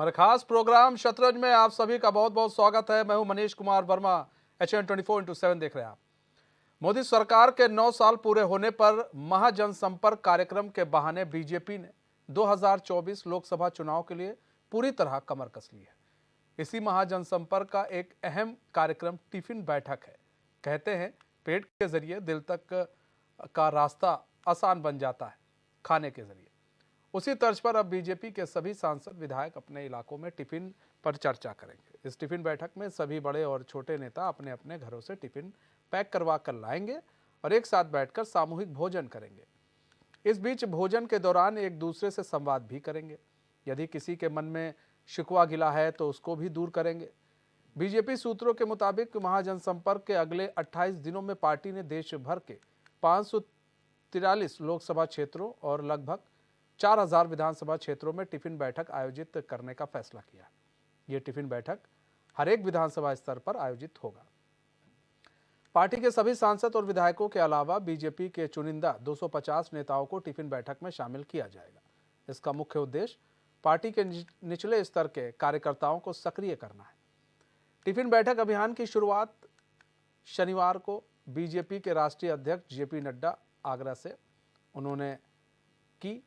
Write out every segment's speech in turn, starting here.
हमारे खास प्रोग्राम शतरंज में आप सभी का बहुत बहुत स्वागत है। मैं हूं मनीष कुमार वर्मा। HN24x7 देख रहे हैं आप। मोदी सरकार के 9 साल पूरे होने पर महाजनसंपर्क कार्यक्रम के बहाने बीजेपी ने 2024 लोकसभा चुनाव के लिए पूरी तरह कमर कस ली है। इसी महाजनसंपर्क का एक अहम कार्यक्रम टिफिन बैठक है। कहते हैं पेट के जरिए दिल तक का रास्ता आसान बन जाता है खाने के जरिए। उसी तर्ज पर अब बीजेपी के सभी सांसद विधायक अपने इलाकों में टिफिन पर चर्चा करेंगे। इस टिफिन बैठक में सभी बड़े और छोटे नेता अपने अपने घरों से टिफिन पैक करवा कर लाएंगे और एक साथ बैठकर सामूहिक भोजन करेंगे। इस बीच भोजन के दौरान एक दूसरे से संवाद भी करेंगे। यदि किसी के मन में शिकवा गिला है तो उसको भी दूर करेंगे। बीजेपी सूत्रों के मुताबिक महाजनसंपर्क के अगले 28 दिनों में पार्टी ने देश भर के 543 लोकसभा क्षेत्रों और लगभग 4000 विधानसभा क्षेत्रों में टिफिन बैठक आयोजित करने का फैसला किया। ये टिफिन बैठक हर एक विधानसभा स्तर पर आयोजित होगा। पार्टी के सभी सांसद और विधायकों के अलावा बीजेपी के चुनिंदा 250 नेताओं को टिफिन बैठक में शामिल किया जाएगा। इसका मुख्य उद्देश्य पार्टी के निचले स्तर के कार्यकर्ताओं को सक्रिय करना है। टिफिन बैठक अभियान की शुरुआत शनिवार को बीजेपी के राष्ट्रीय अध्यक्ष जेपी नड्डा आगरा से उन्होंने की।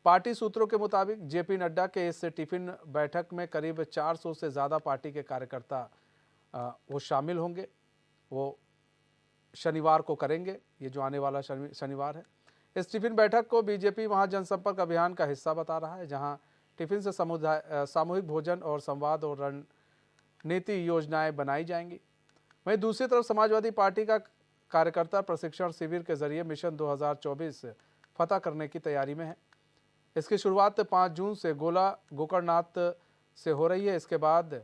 पार्टी सूत्रों के मुताबिक जेपी नड्डा के इस टिफिन बैठक में करीब 400 से ज़्यादा पार्टी के कार्यकर्ता वो शामिल होंगे। वो शनिवार को करेंगे, ये जो आने वाला शनिवार है। इस टिफिन बैठक को बीजेपी महाजनसंपर्क अभियान का हिस्सा बता रहा है, जहां टिफिन से सामूहिक भोजन और संवाद और रणनीति योजनाएं बनाई जाएंगी। वहीं दूसरी तरफ समाजवादी पार्टी का कार्यकर्ता प्रशिक्षण शिविर के जरिए मिशन 2024 फतह करने की तैयारी में है। इसकी शुरुआत 5 जून से गोला गोकर्णनाथ से हो रही है। इसके बाद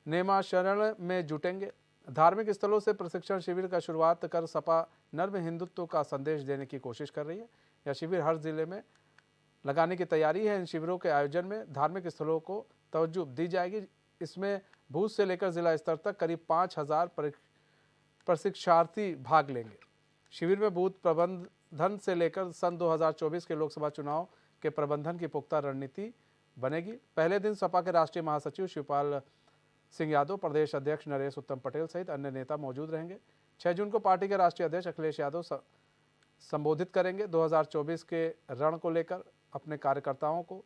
नेमाशरण में जुटेंगे। धार्मिक स्थलों से प्रशिक्षण शिविर का शुरुआत कर सपा नर्म हिंदुत्व का संदेश देने की कोशिश कर रही है। यह शिविर हर जिले में लगाने की तैयारी है। इन शिविरों के आयोजन में धार्मिक स्थलों को तवज्जो दी जाएगी। इसमें भूज से लेकर जिला स्तर तक करीब 5000 प्रशिक्षार्थी भाग लेंगे। शिविर में बूथ प्रबंधन से लेकर सन 2024 के लोकसभा चुनाव के प्रबंधन की पुख्ता रणनीति बनेगी। पहले दिन सपा के राष्ट्रीय महासचिव शिवपाल सिंह यादव, प्रदेश अध्यक्ष नरेश उत्तम पटेल सहित अन्य नेता मौजूद रहेंगे। 6 जून को पार्टी के राष्ट्रीय अध्यक्ष अखिलेश यादव संबोधित करेंगे। 2024 के रण को लेकर अपने कार्यकर्ताओं को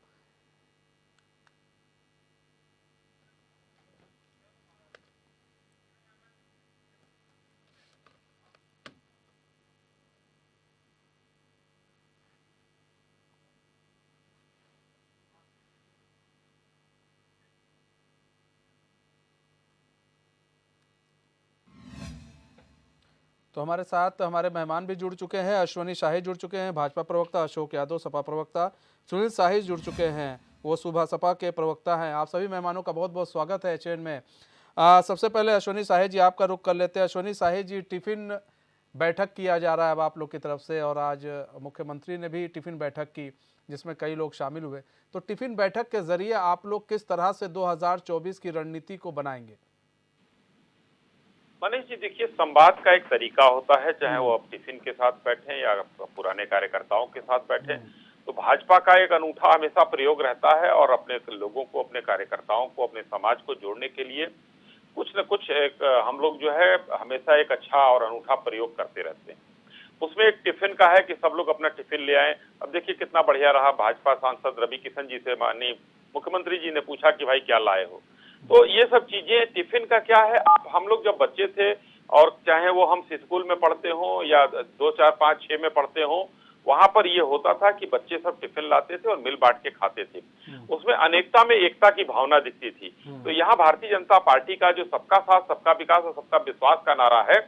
तो हमारे साथ हमारे मेहमान भी जुड़ चुके हैं। अश्वनी शाही जुड़ चुके हैं, भाजपा प्रवक्ता अशोक यादव, सपा प्रवक्ता सुनील शाही जुड़ चुके हैं, वो सुबह सपा के प्रवक्ता हैं। आप सभी मेहमानों का बहुत बहुत स्वागत है HN में। सबसे पहले अश्वनी शाही जी आपका रुख कर लेते हैं। अश्वनी शाही जी, टिफिन बैठक किया जा रहा है अब आप लोग की तरफ से, और आज मुख्यमंत्री ने भी टिफिन बैठक की जिसमें कई लोग शामिल हुए। तो टिफिन बैठक के जरिए आप लोग किस तरह से 2024 की रणनीति को बनाएंगे? मनीष जी, देखिए, संवाद का एक तरीका होता है, चाहे वो आप टिफिन के साथ बैठे या पुराने कार्यकर्ताओं के साथ बैठे। तो भाजपा का एक अनूठा हमेशा प्रयोग रहता है और अपने लोगों को, अपने कार्यकर्ताओं को, अपने समाज को जोड़ने के लिए कुछ न कुछ हम लोग जो है हमेशा एक अच्छा और अनूठा प्रयोग करते रहते हैं। उसमें एक टिफिन का है कि सब लोग अपना टिफिन ले आए। अब देखिए कितना बढ़िया रहा, भाजपा सांसद रवि किशन जी से माननीय मुख्यमंत्री जी ने पूछा कि भाई क्या लाए हो। तो ये सब चीजें, टिफिन का क्या है, हम लोग जब बच्चे थे और चाहे वो हम स्कूल में पढ़ते हो या 2, 4, 5, 6 में पढ़ते हो, वहां पर ये होता था कि बच्चे सब टिफिन लाते थे और मिल बांट के खाते थे। उसमें अनेकता में एकता की भावना दिखती थी। तो यहाँ भारतीय जनता पार्टी का जो सबका साथ, सबका विकास और सबका विश्वास का नारा है,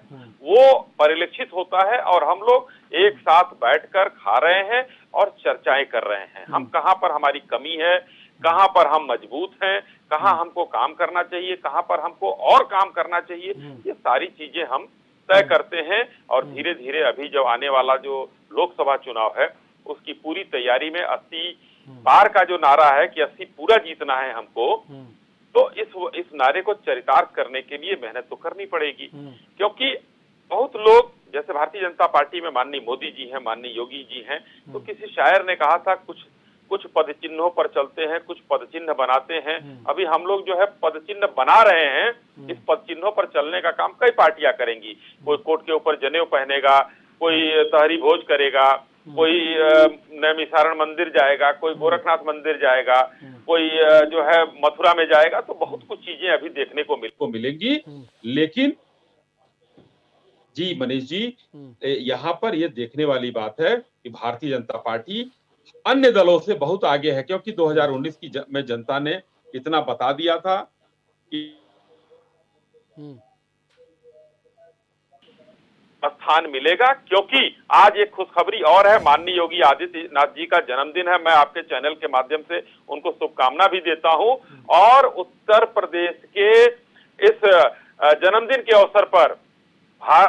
वो परिलक्षित होता है और हम लोग एक साथ बैठकर खा रहे हैं और चर्चाएं कर रहे हैं। हम कहाँ पर हमारी कमी है, कहाँ पर हम मजबूत हैं, कहाँ हमको काम करना चाहिए, कहाँ पर हमको और काम करना चाहिए, ये सारी चीजें हम तय करते हैं। और धीरे धीरे अभी जो आने वाला जो लोकसभा चुनाव है उसकी पूरी तैयारी में 80 पार का जो नारा है कि 80 पूरा जीतना है हमको, तो इस नारे को चरितार्थ करने के लिए मेहनत तो करनी पड़ेगी। क्योंकि बहुत लोग, जैसे भारतीय जनता पार्टी में माननीय मोदी जी हैं, माननीय योगी जी हैं, तो किसी शायर ने कहा था, कुछ पद चिन्हों पर चलते हैं, कुछ पद चिन्ह बनाते हैं। अभी हम लोग जो है पद चिन्ह बना रहे हैं। इस पद चिन्हों पर चलने का काम कई पार्टियां करेंगी। कोई कोट के ऊपर जनेऊ पहनेगा, कोई तहरी भोज करेगा, कोई नैमिषारण मंदिर जाएगा, कोई गोरखनाथ मंदिर जाएगा, कोई जो है मथुरा में जाएगा। तो बहुत कुछ चीजें अभी देखने को मिलेंगी। लेकिन जी मनीष जी, यहाँ पर ये देखने वाली बात है कि भारतीय जनता पार्टी अन्य दलों से बहुत आगे है, क्योंकि 2019 में जनता ने इतना बता दिया था कि स्थान मिलेगा। क्योंकि आज एक खुशखबरी और है, माननीय योगी आदित्यनाथ जी का जन्मदिन है। मैं आपके चैनल के माध्यम से उनको शुभकामना भी देता हूं। और उत्तर प्रदेश के इस जन्मदिन के अवसर पर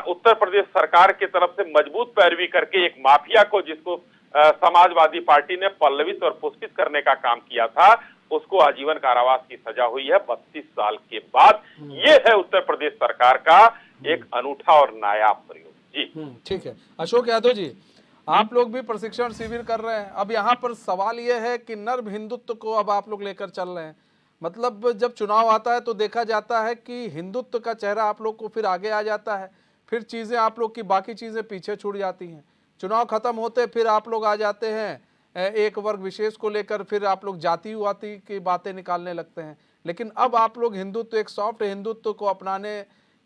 उत्तर प्रदेश सरकार की तरफ से मजबूत पैरवी करके एक माफिया को, जिसको समाजवादी पार्टी ने पल्लवित और पुष्पित करने का काम किया था, उसको आजीवन कारावास की सजा हुई है 32 साल के बाद। ये है उत्तर प्रदेश सरकार का एक अनूठा और नायाब प्रयोग। जी ठीक है। अशोक यादव जी, आप लोग भी प्रशिक्षण शिविर कर रहे हैं। अब यहाँ पर सवाल ये है कि नर हिंदुत्व को अब आप लोग लेकर चल रहे हैं। मतलब जब चुनाव आता है तो देखा जाता है कि हिंदुत्व का चेहरा आप लोग को फिर आगे आ जाता है, फिर चीज़ें आप लोग की बाकी चीज़ें पीछे छूट जाती हैं। चुनाव खत्म होते फिर आप लोग आ जाते हैं एक वर्ग विशेष को लेकर, फिर आप लोग जाति वाति की बातें निकालने लगते हैं। लेकिन अब आप लोग हिंदुत्व, एक सॉफ्ट हिंदुत्व को अपनाने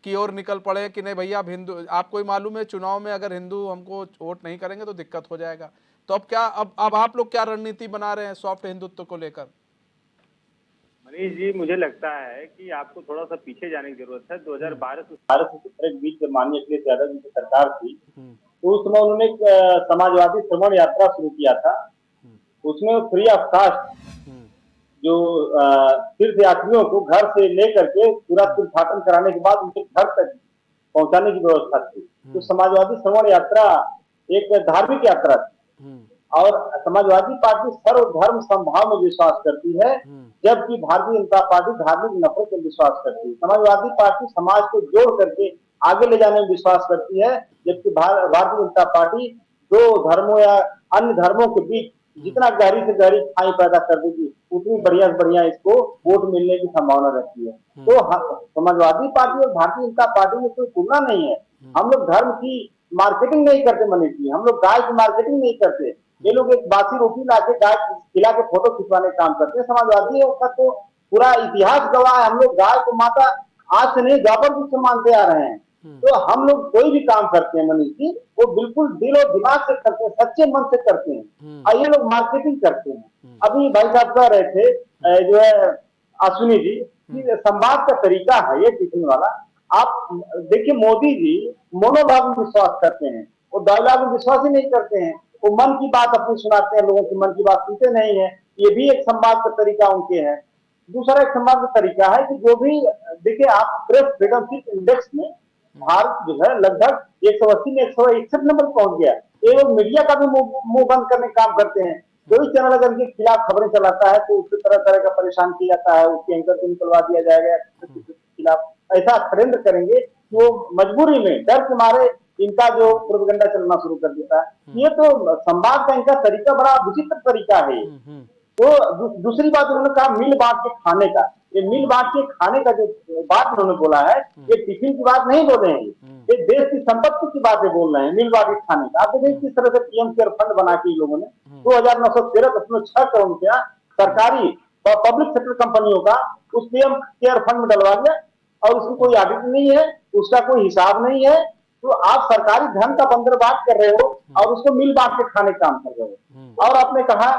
की ओर निकल पड़े कि नहीं भैया अब हिंदू, आपको ही मालूम है चुनाव में अगर हिंदू हमको वोट नहीं करेंगे तो दिक्कत हो जाएगा। तो अब क्या, अब आप लोग क्या रणनीति बना रहे हैं सॉफ्ट हिंदुत्व को लेकर? मनीष जी, मुझे लगता है कि आपको थोड़ा सा पीछे जाने की जरूरत है। 2012 से 17 के बीच जब माननीय अखिलेश यादव जी की सरकार थी, तो उस समय उन्होंने एक समाजवादी श्रवण यात्रा शुरू किया था। उसमें फ्री ऑफ कास्ट जो तीर्थ यात्रियों को घर से लेकर के पूरा तीर्थाटन कराने के बाद उनके घर तक पहुंचाने की व्यवस्था थी। तो समाजवादी श्रवण यात्रा एक धार्मिक यात्रा थी। और समाजवादी पार्टी सर्वधर्म समभाव में विश्वास करती है, जबकि भारतीय जनता पार्टी धार्मिक नफरत में विश्वास करती है। समाजवादी पार्टी समाज को जोड़ करके आगे ले जाने में विश्वास करती है, जबकि भारतीय जनता पार्टी दो धर्मों या अन्य धर्मों के बीच जितना गहरी से गहरी खाई पैदा कर देगी, उतनी बढ़िया से बढ़िया इसको वोट मिलने की संभावना रहती है। तो समाजवादी पार्टी और भारतीय जनता पार्टी में कोई तुलना नहीं है। हम लोग धर्म की मार्केटिंग नहीं करते मनीष जी, हम लोग गाय की मार्केटिंग नहीं करते। ये लोग एक बासी रोटी लाके गाय खिला के फोटो खिंचवाने का काम करते हैं। समाजवादियों का तो पूरा इतिहास गवाह है। हम लोग गाय को माता आज से नहीं द्वापर युग से मानते आ रहे हैं। तो हम लोग कोई भी काम करते हैं मनीष जी, वो बिल्कुल दिल और दिमाग से करते हैं, सच्चे मन से करते हैं। और ये लोग मार्केटिंग करते हैं। अभी भाई साहब कह रहे थे जो है अश्विनी जी, संवाद का तरीका है ये टिफिन वाला। आप देखिए मोदी जी मोनोलॉग में विश्वास करते हैं, वो डायलॉग में विश्वास ही नहीं करते हैं। वो मन की बात अपनी सुनाते हैं, लोगों की मन की बात सुनते नहीं है। ये भी एक संवाद का तरीका उनके है। दूसरा एक संवाद का तरीका है कि जो भी देखिए आप प्रेस फ्रीडम इंडेक्स में भारत जो है लगभग 180 में 161 नंबर पहुंच गया। ये लोग मीडिया का भी मुंह बंद करने का काम करते हैं। कोई चैनल अगर इनके खिलाफ खबरें चलाता है तो उससे तरह तरह का परेशान किया जाता है, उसके एंकर को निकलवा दिया जाएगा खिलाफ। ऐसा षड्यंत्र करेंगे कि वो मजबूरी में डर के मारे इनका जो प्रोपेगेंडा चलना शुरू कर देता है। ये तो संवाद का इनका तरीका बड़ा विचित्र तरीका है। तो दूसरी बात उन्होंने कहा मिल बांट के खाने का। ये मिल बांट के खाने का जो बात उन्होंने बोला है, ये टिफिन की बात नहीं बोल रहे हैं, ये देश की संपत्ति की बातें बोल रहे हैं, मिल बांट के खाने का। आप देखिए किस तरह से पीएम केयर फंड बना के लोगों ने 2913.6 करोड़ रुपया सरकारी पब्लिक सेक्टर कंपनियों का उस पीएम केयर फंड में डलवा दिया, और उसकी कोई ऑडिट नहीं है, उसका कोई हिसाब नहीं है। तो आप सरकारी धन का बंदरबाट कर रहे हो और उसको मिल बांट के खाने का काम कर रहे हो। और आपने कहा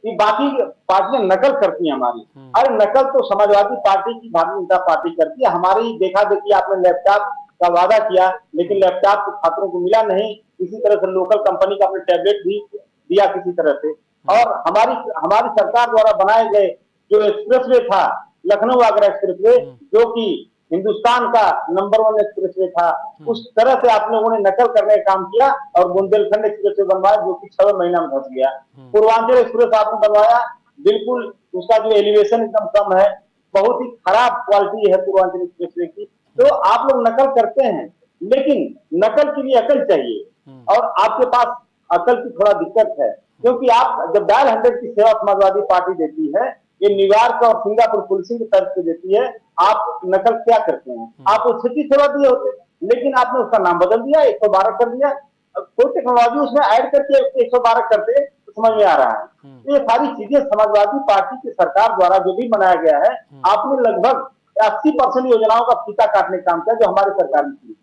कि बाकी पार्टियां नकल करती हैं हमारी। अरे नकल तो समाजवादी पार्टी की, भारतीय जनता पार्टी करती है। हमारी देखा देखी आपने लैपटॉप का वादा किया, लेकिन लैपटॉप छात्रों को मिला नहीं। इसी तरह से लोकल कंपनी का आपने टैबलेट भी दिया किसी तरह से। और हमारी सरकार द्वारा बनाए गए जो एक्सप्रेसवे था, लखनऊ आगरा एक्सप्रेसवे, जो कि हिंदुस्तान का नंबर 1 एक्सप्रेसवे था, उस तरह से आप लोगों ने नकल करने का काम किया और बुंदेलखंड एक्सप्रेसवे बनवाया, जो कि 6 महीना में धस गया। पूर्वांचल एक्सप्रेस आपने बनवाया, बिल्कुल उसका जो एलिवेशन एकदम कम है, बहुत ही खराब क्वालिटी है पूर्वांचल एक्सप्रेसवे की। तो आप लोग नकल करते हैं, लेकिन नकल के लिए अकल चाहिए, और आपके पास अकल की थोड़ा दिक्कत है। क्योंकि आप जब डायल 100 की सेवा समाजवादी पार्टी देती है, ये न्यूयॉर्क और सिंगापुर पुलिसिंग की तर्ज पे देती है, आप नकल क्या करते हैं? आप उस की सेवा दिए होते, लेकिन आपने उसका नाम बदल दिया, 112 कर दिया। कोई टेक्नोलॉजी उसमें ऐड करके 112 करते तो समझ में आ रहा है। ये सारी चीजें समाजवादी पार्टी की सरकार द्वारा जो भी बनाया गया है, आपने लगभग 80% योजनाओं का फीता काटने का काम किया जो हमारी सरकार ने की।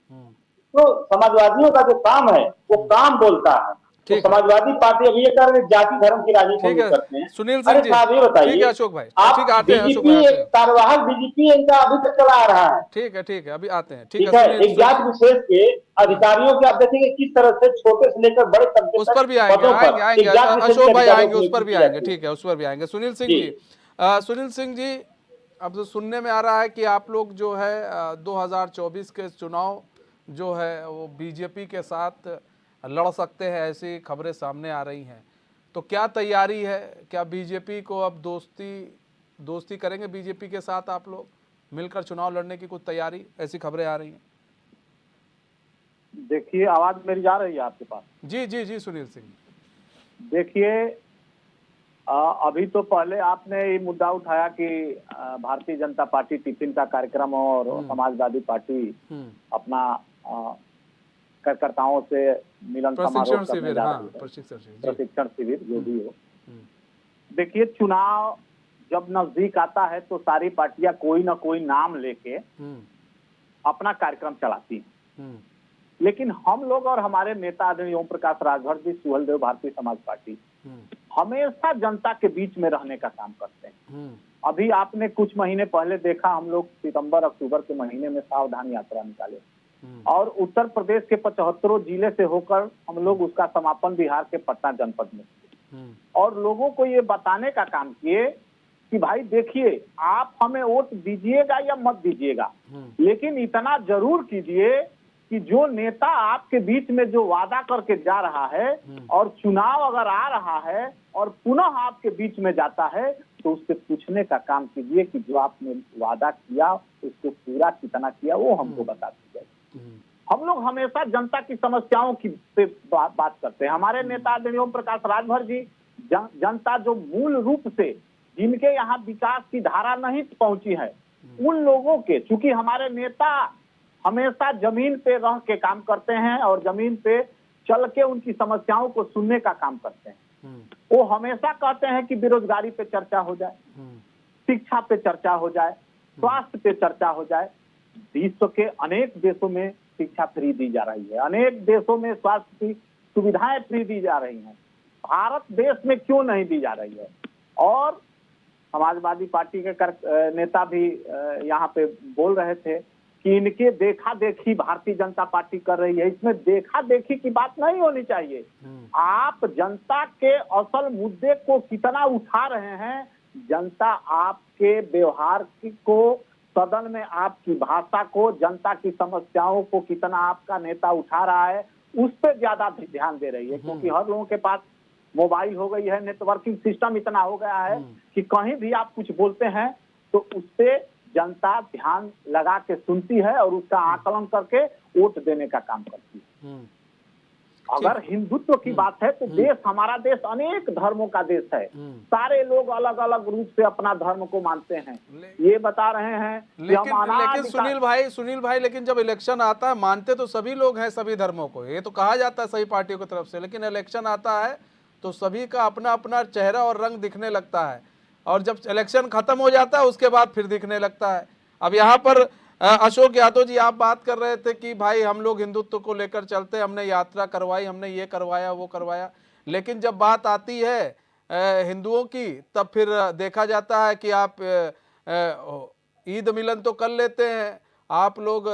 तो समाजवादियों का जो काम है वो काम बोलता है। तो ठीक है। समाजवादी पार्टी अब ये कर रहे जाति धर्म की राजनीति ठीक हम है करते हैं। सुनील सिंह अरे जी, साहब ये ठीक है बताइए, अशोक भाई, ठीक है आप आते हैं अशोक डीजीपी भाई, आते एक हैं। कार्यवाहक डीजीपी इनका अभी तक चला आ रहा है। ठीक है अभी आते हैं, ठीक है ठीक है, सुनील एक जात विशेष के अधिकारियों के आप देखेंगे किस तरह से छोटे से लेकर बड़े तबके उस तक पर भी आएंगे, पदों आएंगे पर आएंगे एक जात विशेष अशोक के भाई अधिकारियों आएंगे, की उस पर नियुक्ति भी की आएंगे, जाती है। ठीक है उस पर भी आएंगे। सुनील सिंह जी जी, सुनील सिंह जी, अब तो सुनने में आ रहा है कि आप लोग जो है 2024 के चुनाव जो है वो बीजेपी के साथ लड़ सकते हैं, ऐसी खबरें सामने आ रही हैं। तो क्या तैयारी है, क्या बीजेपी को अब दोस्ती करेंगे बीजेपी के साथ आप लोग मिलकर चुनाव लड़ने की कुछ तैयारी, ऐसी खबरें आ रही हैं? देखिए, आवाज मेरी जा रही है आपके पास? जी जी जी सुनील सिंह। देखिए, अभी तो पहले आपने ये मुद्दा उठाया कि भारतीय जनता पार्टी टिफिन का कार्यक्रम और समाजवादी पार्टी अपना कार्यकर्ताओं से मिलन समारोह करने जा रही है, प्रशिक्षण शिविर जो भी हो। देखिए, चुनाव जब नजदीक आता है तो सारी पार्टियां कोई ना कोई नाम लेके अपना कार्यक्रम चलाती हैं। लेकिन हम लोग और हमारे नेता आदरणीय ओम प्रकाश राजभर जी, सुहलदेव भारतीय समाज पार्टी हमेशा जनता के बीच में रहने का काम करते हैं। अभी आपने कुछ महीने पहले देखा, हम लोग सितंबर अक्टूबर के महीने में सावधान यात्रा निकाले और उत्तर प्रदेश के 75 जिले से होकर हम लोग उसका समापन बिहार के पटना जनपद में और लोगों को ये बताने का काम किए कि भाई देखिए, आप हमें वोट दीजिएगा या मत दीजिएगा, लेकिन इतना जरूर कीजिए कि जो नेता आपके बीच में जो वादा करके जा रहा है और चुनाव अगर आ रहा है और पुनः आपके बीच में जाता है तो उससे पूछने का काम कीजिए कि जो आपने वादा किया उसको पूरा कितना किया, वो हमको बता दीजिए। हम लोग हमेशा जनता की समस्याओं की पे बात करते हैं। हमारे नेता आदरणीय ओम प्रकाश राजभर जी जनता जो मूल रूप से जिनके यहाँ विकास की धारा नहीं पहुंची है, उन लोगों के, चूंकि हमारे नेता हमेशा जमीन पे रह के काम करते हैं और जमीन पे चल के उनकी समस्याओं को सुनने का काम करते हैं। वो हमेशा कहते हैं कि बेरोजगारी पे चर्चा हो जाए, शिक्षा पे चर्चा हो जाए, स्वास्थ्य पे चर्चा हो जाए। विश्व के अनेक देशों में शिक्षा फ्री दी जा रही है, अनेक देशों में स्वास्थ्य की सुविधाएं फ्री दी जा रही हैं। भारत देश में क्यों नहीं दी जा रही है? और समाजवादी पार्टी के नेता भी यहाँ पे बोल रहे थे कि इनके देखा देखी भारतीय जनता पार्टी कर रही है। इसमें देखा देखी की बात नहीं होनी चाहिए। आप जनता के असल मुद्दे को कितना उठा रहे हैं, जनता आपके व्यवहार को, सदन में आपकी भाषा को, जनता की समस्याओं को कितना आपका नेता उठा रहा है, उस पर ज्यादा ध्यान दे रही है। क्योंकि हर लोगों के पास मोबाइल हो गई है, नेटवर्किंग सिस्टम इतना हो गया है कि कहीं भी आप कुछ बोलते हैं तो उससे जनता ध्यान लगा के सुनती है और उसका आकलन करके वोट देने का काम करती है। अगर हिंदुत्व की बात है तो देश, हमारा देश अनेक धर्मों का देश है। सारे लोग अलग अलग रूप से अपना धर्म को मानते हैं। ये बता रहे हैं लेकिन सुनील भाई लेकिन जब इलेक्शन आता है, मानते तो सभी लोग हैं सभी धर्मों को, ये तो कहा जाता है सभी पार्टियों की तरफ से, लेकिन इलेक्शन आता है तो सभी का अपना अपना चेहरा और रंग दिखने लगता है और जब इलेक्शन खत्म हो जाता है उसके बाद फिर दिखने लगता है। अब यहाँ पर अशोक यादव जी, आप बात कर रहे थे कि भाई हम लोग हिंदुत्व को लेकर चलते, हमने यात्रा करवाई, हमने ये करवाया वो करवाया, लेकिन जब बात आती है हिंदुओं की तब फिर देखा जाता है कि आप ईद मिलन तो कर लेते हैं, आप लोग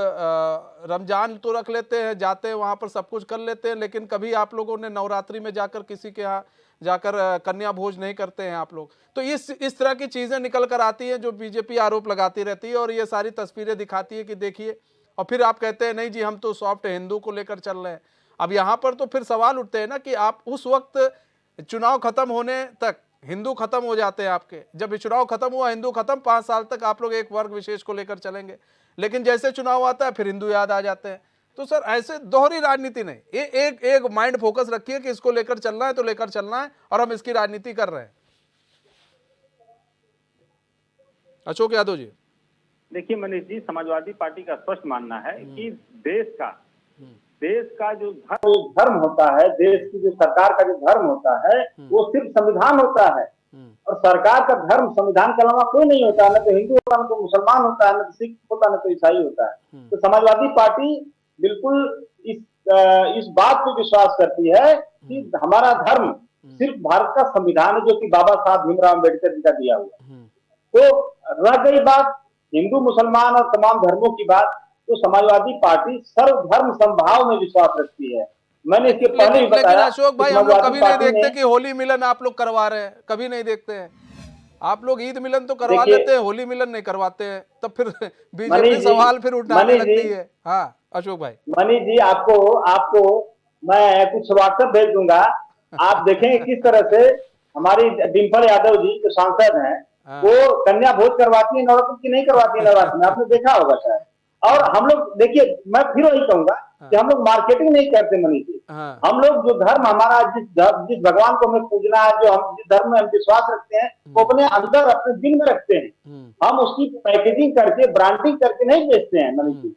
रमजान तो रख लेते हैं, जाते हैं वहाँ पर सब कुछ कर लेते हैं, लेकिन कभी आप लोगों ने नवरात्रि में जाकर किसी के यहाँ जाकर कन्या भोज नहीं करते हैं आप लोग। तो इस तरह की चीज़ें निकल कर आती हैं जो बीजेपी आरोप लगाती रहती है और ये सारी तस्वीरें दिखाती है कि देखिए, और फिर आप कहते हैं नहीं जी हम तो सॉफ्ट हिंदू को लेकर चल रहे हैं। अब यहाँ पर तो फिर सवाल उठते हैं ना कि आप उस वक्त चुनाव खत्म होने तक हिंदू खत्म हो जाते हैं आपके, जब चुनाव खत्म हुआ हिंदू खत्म, 5 साल तक आप लोग एक वर्ग विशेष को लेकर चलेंगे, लेकिन जैसे चुनाव आता है फिर हिंदू याद आ जाते हैं। तो सर ऐसे दोहरी राजनीति नहीं, एक एक माइंड फोकस रखिए कि इसको लेकर चलना है तो लेकर चलना है, और हम इसकी राजनीति कर रहे हैं। अशोक यादव जी। देखिए मनीष जी, समाजवादी पार्टी का स्पष्ट मानना है कि देश का जो धर्म होता है, देश की जो सरकार का जो धर्म होता है वो सिर्फ संविधान होता है, और सरकार का धर्म संविधान के अलावा कोई नहीं होता, न तो हिंदू होता, न तो मुसलमान होता है, न तो सिख होता, न तो ईसाई होता है। तो समाजवादी पार्टी बिल्कुल इस बात पे विश्वास करती है कि हमारा धर्म सिर्फ भारत का संविधान है, जो कि बाबा साहब भीमराव अम्बेडकर जी का दिया हुआ। तो रह गई बात हिंदू मुसलमान और तमाम धर्मों की बात, तो समाजवादी पार्टी सर्वधर्म समभाव में विश्वास रखती है। मैंने इसके पहले भी बताया। लेकिन अशोक भाई, हम लोग कभी नहीं देखते कि होली मिलन आप लोग करवा रहे हैं, कभी नहीं देखते हैं। आप लोग ईद मिलन तो करवा लेते हैं, होली मिलन नहीं करवाते हैं, तब फिर बीजेपी सवाल फिर उठाने लगती है। हाँ अशोक भाई। मनीष जी, आपको मैं कुछ व्हाट्सएप भेज दूंगा, आप देखेंगे किस तरह से हमारी डिम्पल यादव जी जो सांसद हैं वो कन्या भोज करवाती है, नवरात्र की नहीं करवाती है। नवरात्र में आपने देखा होगा शायद। और हम लोग देखिए, मैं फिर वही कहूंगा कि हम लोग मार्केटिंग नहीं करते मनीष जी। हम लोग जो धर्म हमारा, जिस भगवान को हमें पूजना है, जो हम जिस धर्म में हम विश्वास रखते हैं, वो अपने अंदर अपने दिल में रखते हैं। हम उसकी पैकेजिंग करके ब्रांडिंग करके नहीं बेचते हैं मनीष जी।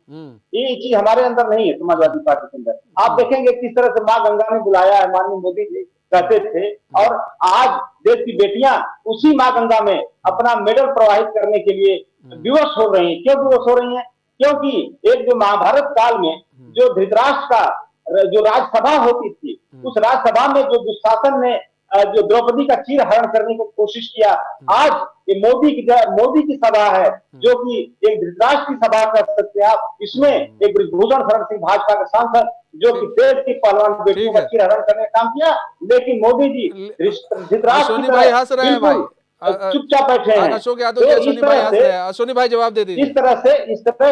ये चीज हमारे अंदर नहीं है समाजवादी पार्टी के अंदर। आप देखेंगे किस तरह से माँ गंगा ने बुलाया है, माननीय मोदी जी कहते थे, और आज देश की बेटियां उसी माँ गंगा में अपना मेडल प्रवाहित करने के लिए विवश हो रही हैं। क्यों विवश हो रही हैं? क्योंकि एक जो महाभारत काल में जो धृतराष्ट्र का जो राजसभा होती थी, उस राजसभा में जो दुशासन ने जो द्रौपदी का चीर हरण करने की कोशिश किया, आज ये मोदी की सभा है, जो कि एक धृतराष्ट्र की सभा कर सकते हैं आप। इसमें एक ब्रिजभूषण शरण सिंह भाजपा के सांसद, जो कि देश की पहलवान बेटियों का चीर हरण करने का काम किया, लेकिन मोदी जी धृतराष्ट्र की भाई हंस रहे हैं भाई, चुपचाप बैठे हैं। अशोक यादव जी, अश्विनी भाई हंस रहे हैं। अश्विनी भाई जवाब दे दीजिए। इस तरह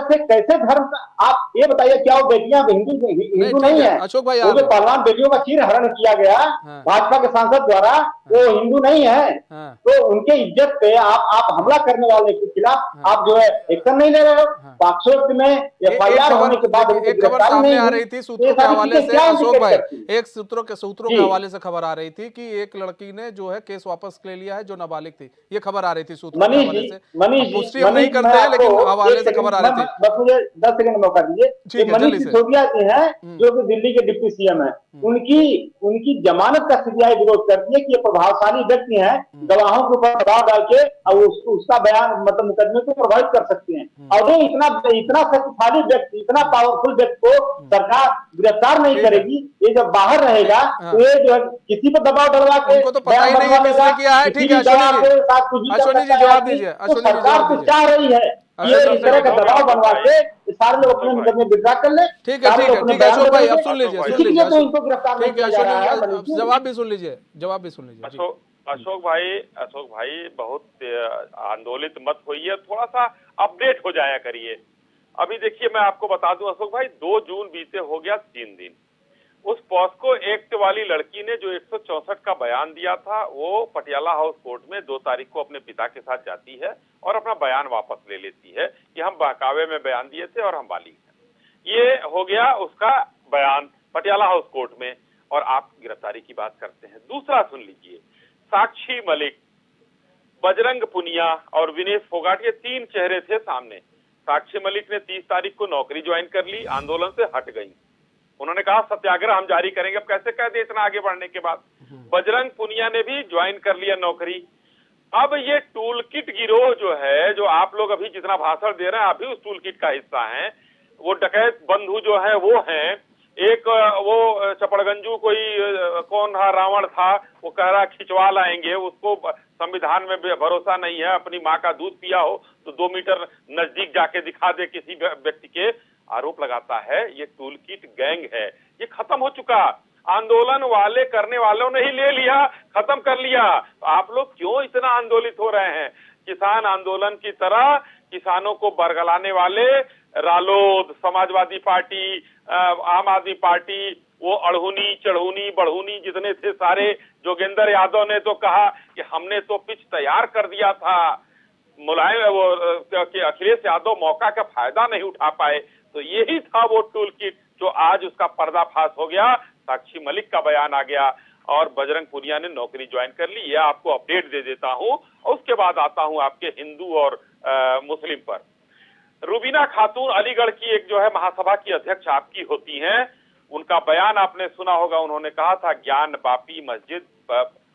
से कैसे धर्म का, आप ये बताइए, क्या वो बेटियां हिंदू नहीं है? अशोक भाई, वो जो पहलवान बेटियों का चीर हरण किया गया भाजपा के सांसद द्वारा, वो हिंदू नहीं है। तो उनके इज्जत पे आप हमला करने वाले के खिलाफ आप जो है एक्शन नहीं ले रहे हो। पाक्सोट में एफआईआर होने के बाद एक खबर सामने आ रही थी सूत्रों के हवाले से, अशोक भाई, एक सूत्रों के हवाले से खबर आ रही थी कि एक लड़की ने जो है केस वापस ले लिया है जो नाबालिग थी। ये खबर आ रही थी सूत्रों के हवाले से। पुष्टि हम नहीं करते हैं, लेकिन हवाले से खबर आ रही थी। बस मुझे 10 सेकंड मौका दीजिए। मनीष सिसोदिया जी हैं, जो कि दिल्ली के डिप्टी सीएम हैं, उनकी जमानत का सीबीआई विरोध करती है कि ये प्रभावशाली व्यक्ति हैं, गवाहों के ऊपर दबाव डाल के और उसका बयान मतलब मुकदमे को प्रभावित कर सकते हैं। और ये इतना शक्तिशाली व्यक्ति, इतना पावरफुल व्यक्ति को सरकार गिरफ्तार नहीं करेगी। ये जब बाहर रहेगा तो ये जो है किसी पर दबाव डलवा के, उनको तो पता ही नहीं है किसने किया है। ठीक है अश्विनी जी जवाब दीजिए। सरकार तो चाह रही है ये इस तरह का दबाव बनवा के सारे लोग अपने मुकदमे विड्रॉ कर ले। ठीक है अशोक भाई, अब सुन लीजिए। तो इनको गिरफ्तार नहीं किया जा रहा है। जवाब भी सुन लीजिए। अशोक भाई बहुत आंदोलित मत होइए, थोड़ा सा अपडेट हो जाया करिए। अभी देखिए, मैं आपको बता दूं अशोक भाई, 2 जून बीते हो गया 3 दिन। उस पॉस्को एक्ट वाली लड़की ने जो 164 का बयान दिया था, वो पटियाला हाउस कोर्ट में 2 तारीख को अपने पिता के साथ जाती है और अपना बयान वापस ले लेती है कि हम बहकावे में बयान दिए थे और हम बालिग हैं। ये हो गया उसका बयान पटियाला हाउस कोर्ट में, और आप गिरफ्तारी की बात करते हैं। दूसरा सुन लीजिए, साक्षी मलिक, बजरंग पुनिया और विनेश फोगाट, ये 3 चेहरे थे सामने। साक्षी मलिक ने 30 तारीख को नौकरी ज्वाइन कर ली, आंदोलन से हट गई। उन्होंने कहा सत्याग्रह हम जारी करेंगे। अब कैसे कह दे इतना आगे बढ़ने के बाद। बजरंग पुनिया ने भी ज्वाइन कर लिया नौकरी। अब ये टूल किट गिरोह जो है, जो आप लोग अभी जितना भाषण दे रहे हैं, अभी उस टूल किट का हिस्सा हैं। वो डकैत बंधु जो है वो हैं। एक वो चपड़गंजू कोई कौन था, रावण था, वो कह रहा खिंचवा लाएंगे, उसको संविधान में भरोसा नहीं है। अपनी माँ का दूध पिया हो तो 2 मीटर नजदीक जाके दिखा दे किसी व्यक्ति के, आरोप लगाता है। ये टूल किट गैंग है, ये खत्म हो चुका। आंदोलन वाले करने वालों ने ही ले लिया, खत्म कर लिया। तो आप लोग क्यों इतना आंदोलित हो रहे हैं? किसान आंदोलन की तरह किसानों को बरगलाने वाले रालोद, समाजवादी पार्टी, आम आदमी पार्टी, वो अड़हुनी चढ़हुनी बढ़हुनी जितने थे सारे, जोगेंद्र यादव ने तो कहा कि हमने तो पिच तैयार कर दिया था, मुलायम वो कि अखिलेश यादव मौका का फायदा नहीं उठा पाए। तो यही था वो टूल किट जो आज उसका पर्दाफाश हो गया। साक्षी मलिक का बयान आ गया और बजरंग पुनिया ने नौकरी ज्वाइन कर ली। यह आपको अपडेट दे देता हूं और उसके बाद आता हूं आपके हिंदू और मुस्लिम पर। रुबीना खातून अलीगढ़ की एक जो है महासभा की अध्यक्ष आपकी होती हैं, उनका बयान आपने सुना होगा। उन्होंने कहा था ज्ञान बापी मस्जिद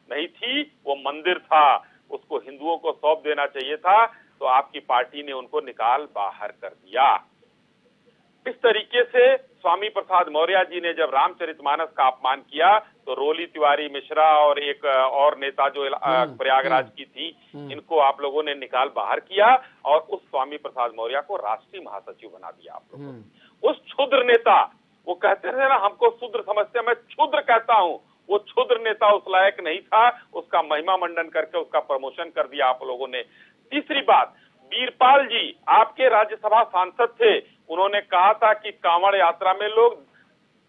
नहीं थी, वो मंदिर था, उसको हिंदुओं को सौंप देना चाहिए था, तो आपकी पार्टी ने उनको निकाल बाहर कर दिया। इस तरीके से स्वामी प्रसाद मौर्य जी ने जब रामचरितमानस का अपमान किया तो रोली तिवारी मिश्रा और एक और नेता जो प्रयागराज की थी, इनको आप लोगों ने निकाल बाहर किया और उस स्वामी प्रसाद मौर्य को राष्ट्रीय महासचिव बना दिया आप लोगों ने। उस क्षुद्र नेता, वो कहते थे ना हमको शूद्र समझते, मैं क्षुद्र कहता हूं, वो क्षुद्र नेता उस लायक नहीं था, उसका महिमा मंडन करके उसका प्रमोशन कर दिया आप लोगों ने। तीसरी बात, वीरपाल जी आपके राज्यसभा सांसद थे, उन्होंने कहा था कि कांवड़ यात्रा में लोग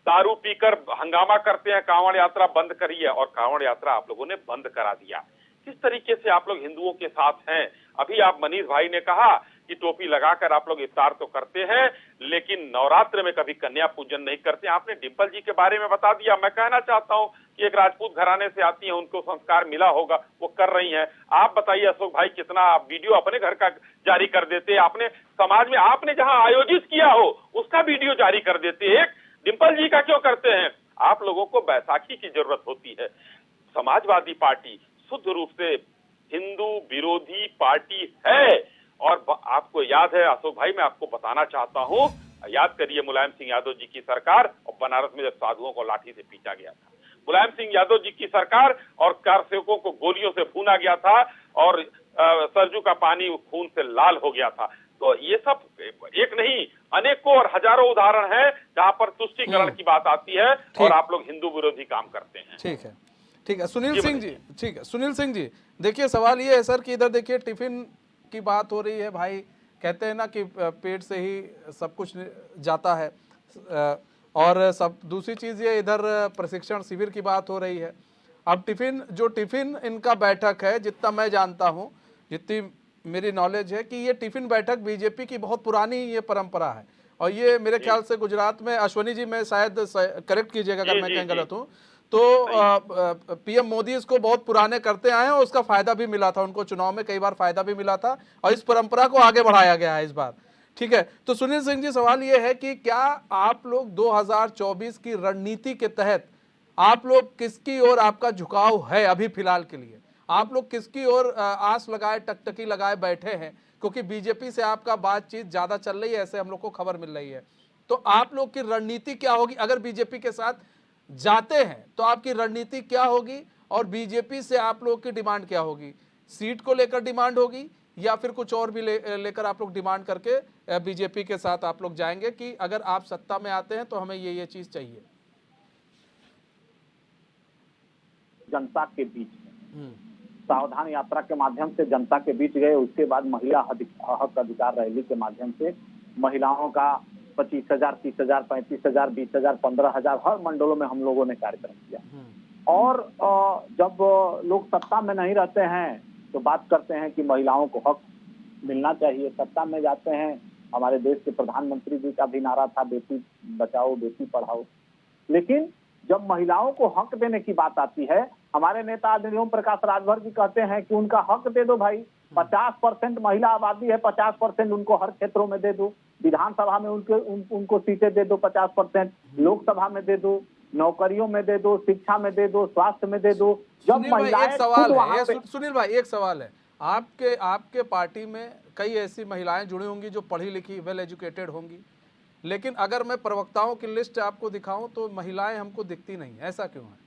दारू पीकर हंगामा करते हैं, कांवड़ यात्रा बंद करिए, और कांवड़ यात्रा आप लोगों ने बंद करा दिया। किस तरीके से आप लोग हिंदुओं के साथ हैं। अभी आप मनीष भाई ने कहा कि टोपी लगाकर आप लोग इफ्तार तो करते हैं, लेकिन नवरात्र में कभी कन्या पूजन नहीं करते। आपने डिंपल जी के बारे में बता दिया। मैं कहना चाहता हूं कि एक राजपूत घराने से आती हैं, उनको संस्कार मिला होगा, वो कर रही हैं। आप बताइए अशोक भाई, कितना आप वीडियो अपने घर का जारी कर देते, आपने समाज में आपने जहां आयोजित किया हो उसका वीडियो जारी कर देते, एक डिंपल जी का क्यों करते हैं। आप लोगों को बैसाखी की जरूरत होती है। समाजवादी पार्टी शुद्ध रूप से हिंदू विरोधी पार्टी है। और आपको याद है अशोक भाई, मैं आपको बताना चाहता हूं, याद करिए मुलायम सिंह यादव जी की सरकार और बनारस में जब साधुओं को लाठी से पीटा गया था, मुलायम सिंह यादव जी की सरकार और कारसेवकों को गोलियों से भूना गया था और सरजू का पानी खून से लाल हो गया था। तो ये सब एक नहीं अनेकों और हजारों उदाहरण हैं जहां पर तुष्टीकरण की बात आती है और आप लोग हिंदू विरोधी काम करते हैं। ठीक है, ठीक है सुनील सिंह जी, ठीक है सुनील सिंह जी, देखिए सवाल ये है सर कि इधर देखिए टिफिन की बात हो रही है। भाई कहते हैं ना कि पेट से ही सब कुछ जाता है, और सब दूसरी चीज़ ये इधर प्रशिक्षण शिविर की बात हो रही है। अब टिफिन इनका बैठक है, जितना मैं जानता हूँ, जितनी मेरी नॉलेज है कि ये टिफिन बैठक बीजेपी की बहुत पुरानी ये परंपरा है, और ये मेरे ख्याल से गुजरात में, अश्वनी जी मैं शायद करेक्ट कीजिएगा अगर मैं कहीं गलत हूँ, तो पीएम मोदी इसको बहुत पुराने करते आए हैं और उसका फायदा भी मिला था उनको, चुनाव में कई बार फायदा भी मिला था, और इस परंपरा को आगे बढ़ाया गया है इस बार। ठीक है, तो सुनील सिंह जी सवाल ये है कि क्या आप लोग 2024 की रणनीति के तहत आप लोग किसकी ओर आपका झुकाव है अभी फिलहाल के लिए, आप लोग किसकी ओर आस लगाए टकटकी लगाए बैठे हैं, क्योंकि बीजेपी से आपका बातचीत ज्यादा चल रही है, ऐसे हम लोग को खबर मिल रही है। तो आप लोग की रणनीति क्या होगी अगर बीजेपी के साथ जाते हैं, तो आपकी रणनीति क्या होगी, और बीजेपी से आप लोग की डिमांड क्या होगी? सीट को लेकर डिमांड होगी या फिर कुछ और भी लेकर आप लोग डिमांड करके बीजेपी के साथ आप लोग जाएंगे कि अगर आप सत्ता में आते हैं तो हमें ये चीज चाहिए? जनता के बीच में सावधान यात्रा के माध्यम से जनता के बीच गए, उसके बाद महिला हक अधिकार रैली के माध्यम से महिलाओं का 25,000, 30,000, 35,000, 20,000, 15,000 हर मंडलों में हम लोगों ने कार्यक्रम किया। और जब लोग सत्ता में नहीं रहते हैं तो बात करते हैं कि महिलाओं को हक मिलना चाहिए। सत्ता में जाते हैं, हमारे देश के प्रधानमंत्री जी का भी नारा था बेटी बचाओ बेटी पढ़ाओ, लेकिन जब महिलाओं को हक देने की बात आती है, हमारे नेता आदरणीय ओम प्रकाश राजभर जी कहते हैं कि उनका हक दे दो भाई, 50% महिला आबादी है, 50% उनको हर क्षेत्रों में दे दो, विधानसभा में उनको सीटें दे दो 50%, लोकसभा में दे दो, नौकरियों में दे दो, शिक्षा में दे दो, स्वास्थ्य में दे दो। जब महिलाएं सुनील भाई एक सवाल है, आपके पार्टी में कई ऐसी महिलाएं जुड़ी होंगी जो पढ़ी लिखी वेल एजुकेटेड होंगी, लेकिन अगर मैं प्रवक्ताओं की लिस्ट आपको दिखाऊं तो महिलाएं हमको दिखती नहीं, ऐसा क्यों है?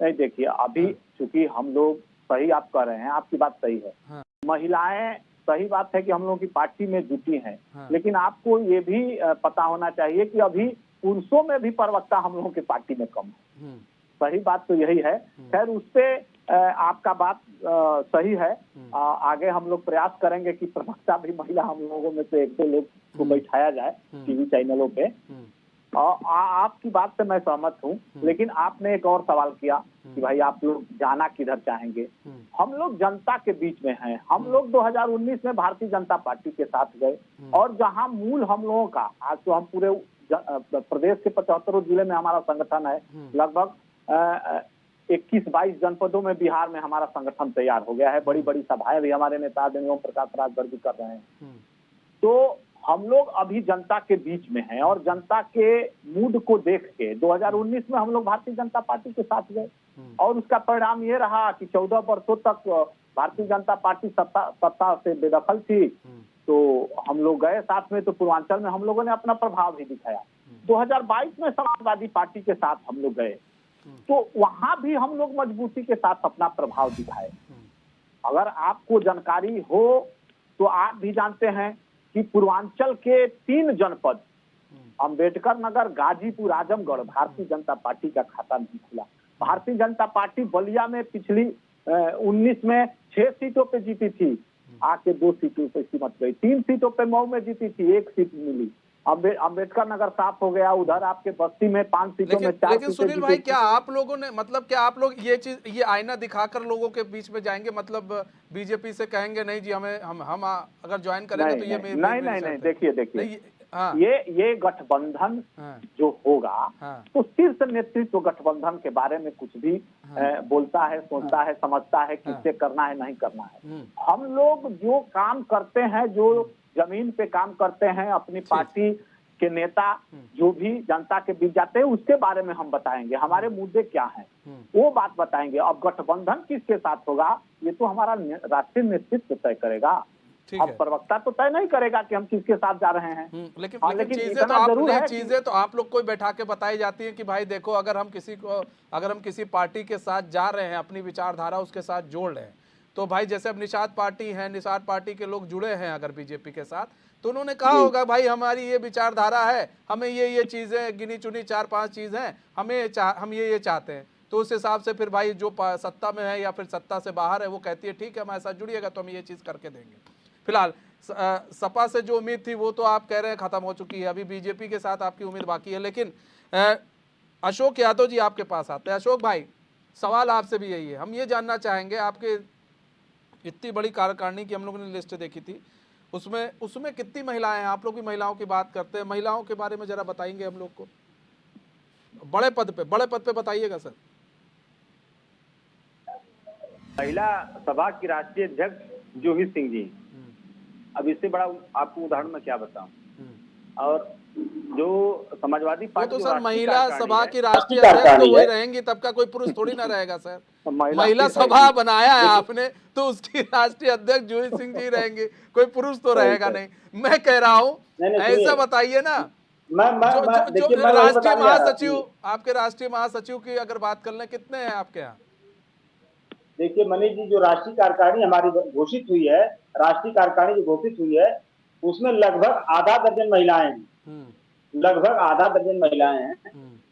नहीं देखिए, अभी चूंकि हम लोग, सही आप कह रहे हैं, आपकी बात सही है। हाँ। महिलाएं, सही बात है कि हम लोगों की पार्टी में जुटी हैं। हाँ। लेकिन आपको ये भी पता होना चाहिए कि अभी पुरुषों में भी प्रवक्ता हम लोगों की पार्टी में कम है। सही बात तो यही है। खैर उस पे आपका बात सही है। आगे हम लोग प्रयास करेंगे कि प्रवक्ता भी महिला हम लोगों में से 1-2 लोग को बैठाया जाए टीवी चैनलों पे। आपकी बात से मैं सहमत हूँ, लेकिन आपने एक और सवाल किया कि भाई आप लोग जाना किधर चाहेंगे। हम लोग जनता के बीच में हैं। हम लोग 2019 में भारतीय जनता पार्टी के साथ गए, और जहां मूल हम लोगों का, आज तो हम पूरे प्रदेश के 75 जिले में हमारा संगठन है। लगभग 21-22 जनपदों में बिहार में हमारा संगठन तैयार हो गया है। बड़ी बड़ी सभाएं भी हमारे नेता ओम प्रकाश राजभर भी कर रहे हैं। तो हम लोग अभी जनता के बीच में हैं और जनता के मूड को देख के 2019 में हम लोग भारतीय जनता पार्टी के साथ गए और उसका परिणाम ये रहा कि 14 वर्षों तक भारतीय जनता पार्टी सत्ता से बेदखल थी। तो हम लोग गए साथ में, तो पूर्वांचल में हम लोगों ने अपना प्रभाव भी दिखाया। 2022 में समाजवादी पार्टी के साथ हम लोग गए, तो वहां भी हम लोग मजबूती के साथ अपना प्रभाव दिखाए। अगर आपको जानकारी हो तो आप भी जानते हैं कि पूर्वांचल के 3 जनपद अंबेडकर नगर, गाजीपुर, आजमगढ़ भारतीय जनता पार्टी का खाता नहीं खुला। भारतीय जनता पार्टी बलिया में पिछली 19 में 6 सीटों पे जीती थी, आके 2 सीटों पे सिमट गई। 3 सीटों पे मऊ में जीती थी, 1 सीट मिली। अंबेडकर नगर साफ हो गया। उधर आपके बस्ती में 5 सीटों में 4 लेकिन सुनील भाई, क्या आप लोगों ने क्या आप लोग ये आईना दिखाकर लोगों के बीच में जाएंगे? मतलब बीजेपी से कहेंगे नहीं जी, हम अगर ज्वाइन करेंगे तो ये नहीं, देखिए ये गठबंधन जो होगा तो शीर्ष नेतृत्व गठबंधन के बारे में कुछ भी बोलता है, सोचता है, समझता है किससे करना है, नहीं करना है। हम लोग जो काम करते हैं, जो जमीन पे काम करते हैं, अपनी पार्टी के नेता जो भी जनता के बीच जाते हैं उसके बारे में हम बताएंगे, हमारे मुद्दे क्या हैं वो बात बताएंगे। अब गठबंधन किसके साथ होगा ये तो हमारा राष्ट्रीय नेतृत्व तय करेगा। अब प्रवक्ता तो तय नहीं करेगा कि हम किसके साथ जा रहे हैं। लेकिन चीजें तो आप लोग को बैठा के बताई जाती है कि भाई देखो, अगर हम किसी पार्टी के साथ जा रहे हैं, अपनी विचारधारा उसके साथ जोड़ रहे हैं, तो भाई जैसे अब निषाद पार्टी है, निषाद पार्टी के लोग जुड़े हैं अगर बीजेपी के साथ, तो उन्होंने कहा होगा भाई हमारी ये विचारधारा है, हमें ये चीजें गिनी चुनी 4-5 चीज हैं, हम ये चाहते हैं। तो उस हिसाब से फिर भाई जो सत्ता में है या फिर सत्ता से बाहर है वो कहती है ठीक है हमारे साथ जुड़िएगा तो हम ये चीज करके देंगे। फिलहाल सपा से जो उम्मीद थी वो तो आप कह रहे हैं खत्म हो चुकी है, अभी बीजेपी के साथ आपकी उम्मीद बाकी है। लेकिन अशोक यादव जी आपके पास आते हैं। अशोक भाई, सवाल आपसे भी यही है, हम ये जानना चाहेंगे, आपके इतनी बड़ी कार्यकारिणी की हम लोगों ने लिस्ट देखी थी, उसमें कितनी महिलाएं हैं? आप लोग भी महिलाओं की बात करते हैं, महिलाओं के बारे में जरा बताएंगे हम लोग को, बड़े पद पे बताइएगा सर। महिला सभा की राष्ट्रीय अध्यक्ष जूही सिंह जी, अब इससे बड़ा आपको उदाहरण मैं क्या बताऊं। और जो समाजवादी पार्टी तो सर महिला सभा की राष्ट्रीय अध्यक्ष तो वही रहेंगी, तब का कोई पुरुष थोड़ी ना रहेगा सर। महिला सभा बनाया है आपने तो उसकी राष्ट्रीय अध्यक्ष जूही सिंह जी रहेंगे, कोई पुरुष तो रहेगा नहीं। मैं कह रहा हूँ ऐसा बताइए ना, जो राष्ट्रीय महासचिव, आपके राष्ट्रीय महासचिव की अगर बात कर लें, कितने हैं आपके यहाँ? देखिए मनीष जी, जो राष्ट्रीय कार्यकारिणी हमारी घोषित हुई है, राष्ट्रीय कार्यकारिणी जो घोषित हुई है उसमें लगभग आधा दर्जन महिलाएं हैं, लगभग आधा दर्जन महिलाएं हैं।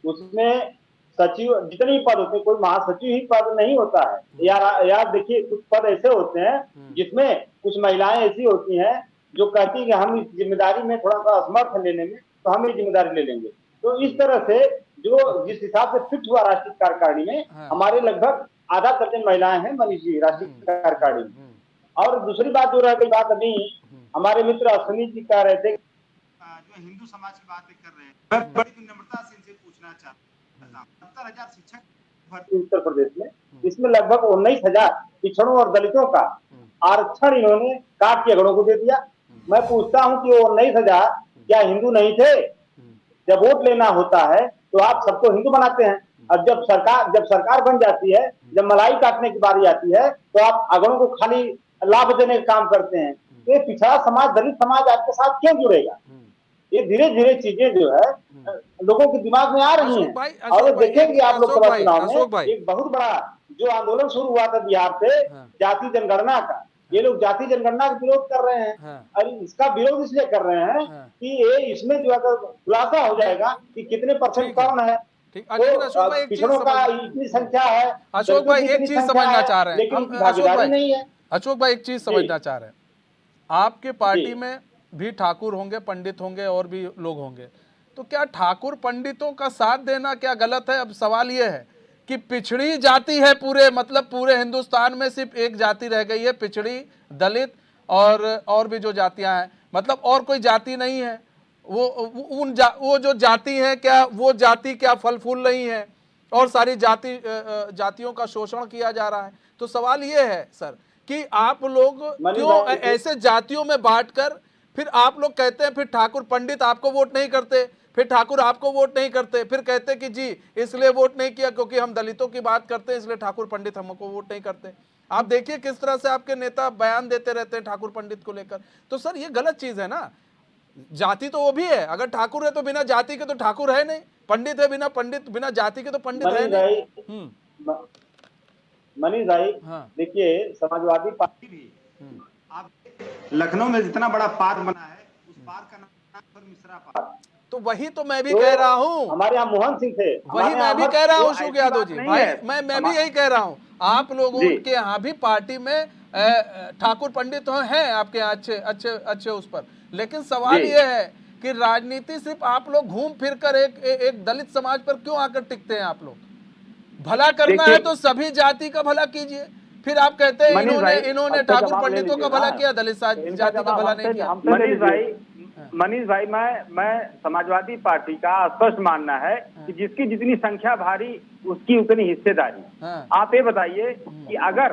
उसमें सचिव जितने पद होते हैं, कोई महासचिव ही पद नहीं होता है यार देखिए कुछ पद ऐसे होते हैं जिसमें कुछ महिलाएं ऐसी होती हैं जो कहती है कि हम इस जिम्मेदारी में थोड़ा सा असमर्थ लेने में, तो हम ये जिम्मेदारी ले लेंगे। तो इस तरह से जो जिस हिसाब से फिट हुआ राष्ट्रीय कार्यकारिणी में, हमारे लगभग आधा दर्जन महिलाएं हैं मनीष जी राष्ट्रीय कार्यकारिणी। और दूसरी बात जो रह गई बात, अभी हमारे मित्र अश्विनी जी कह रहे थे जो हिंदू समाज की बातें कर रहे हैं, मैं बड़ी विनम्रता से इनसे पूछना चाहता हूँ, 70,000 शिक्षक उत्तर प्रदेश में, इसमें लगभग 19,000 पिछड़ों और दलितों का आरक्षण इन्होंने काट के अगड़ों को दे दिया। मैं पूछता हूँ कि वो 19,000 क्या हिंदू नहीं थे? जब वोट लेना होता है तो आप सबको हिंदू बनाते हैं, अब जब सरकार बन जाती है, जब मलाई काटने की बारी आती है तो आप अगड़ों को खाली लाभ देने का काम करते हैं। ये पिछड़ा समाज, दलित समाज आपके साथ क्यों जुड़ेगा? ये धीरे धीरे चीजें जो है लोगों के दिमाग में आ रही हैं। और देखेंगे आप लोग चुनाव में एक बहुत बड़ा जो आंदोलन शुरू हुआ था बिहार से जाति जनगणना का, ये लोग जाति जनगणना का विरोध कर रहे हैं। और इसका विरोध इसलिए कर रहे हैं कि ये इसमें जो है खुलासा हो जाएगा कि कितने परसेंट कौन है, पिछड़ों का इतनी संख्या है। अशोक भाई एक चीज समझना चाह रहे हैं, लेकिन भागीदारी नहीं है। अशोक भाई एक चीज समझना चाह रहे हैं, आपके पार्टी में भी ठाकुर होंगे, पंडित होंगे और भी लोग होंगे, तो क्या ठाकुर पंडितों का साथ देना क्या गलत है? अब सवाल ये है कि पिछड़ी जाति है पूरे हिंदुस्तान में सिर्फ एक जाति रह गई है, पिछड़ी, दलित और भी जो जातियां हैं, मतलब और कोई जाति नहीं है। वो जो जाति है, क्या वो जाति क्या फल फूल नहीं है, और सारी जातियों का शोषण किया जा रहा है। तो सवाल ये है सर कि आप लोग क्यों ऐसे जातियों में बांटकर फिर आप लोग कहते हैं, फिर ठाकुर पंडित आपको वोट नहीं करते, फिर ठाकुर आपको वोट नहीं करते, फिर कहते कि जी इसलिए वोट नहीं किया क्योंकि हम दलितों की बात करते हैं इसलिए ठाकुर पंडित हमको वोट नहीं करते। आप देखिए किस तरह से आपके नेता बयान देते रहते हैं ठाकुर पंडित को लेकर। तो सर ये गलत चीज है ना। जाति तो वो भी है, अगर ठाकुर है तो बिना जाति के तो ठाकुर है नहीं, पंडित है बिना जाति के तो पंडित है नहीं। मनीष भाई, हाँ। देखिए समाजवादी पार्टी भी आप लखनऊ में जितना बड़ा पार्क बना है उस पार्क का नाम मिश्रा पार्क। तो वही तो मैं भी कह रहा हूँ, हमारे यहाँ मोहन सिंह थे, वही मैं भी कह रहा हूँ अशोक यादव जी भाई, मैं भी यही कह रहा हूँ। आप लोगों के यहाँ भी पार्टी में ठाकुर पंडित हैं आपके यहाँ अच्छे उस पर, लेकिन सवाल ये है कि राजनीति सिर्फ आप लोग घूम फिर कर एक दलित समाज पर क्यों आकर टिकते हैं। आप लोग भला करना है तो सभी जाति का भला कीजिए, फिर आप कहते हैं इन्होंने ठाकुर पंडितों का भला किया, दलित जाति का भला नहीं किया। मनीष भाई, मैं समाजवादी पार्टी का स्पष्ट मानना है कि जिसकी जितनी संख्या भारी उसकी उतनी हिस्सेदारी। आप ये बताइए कि अगर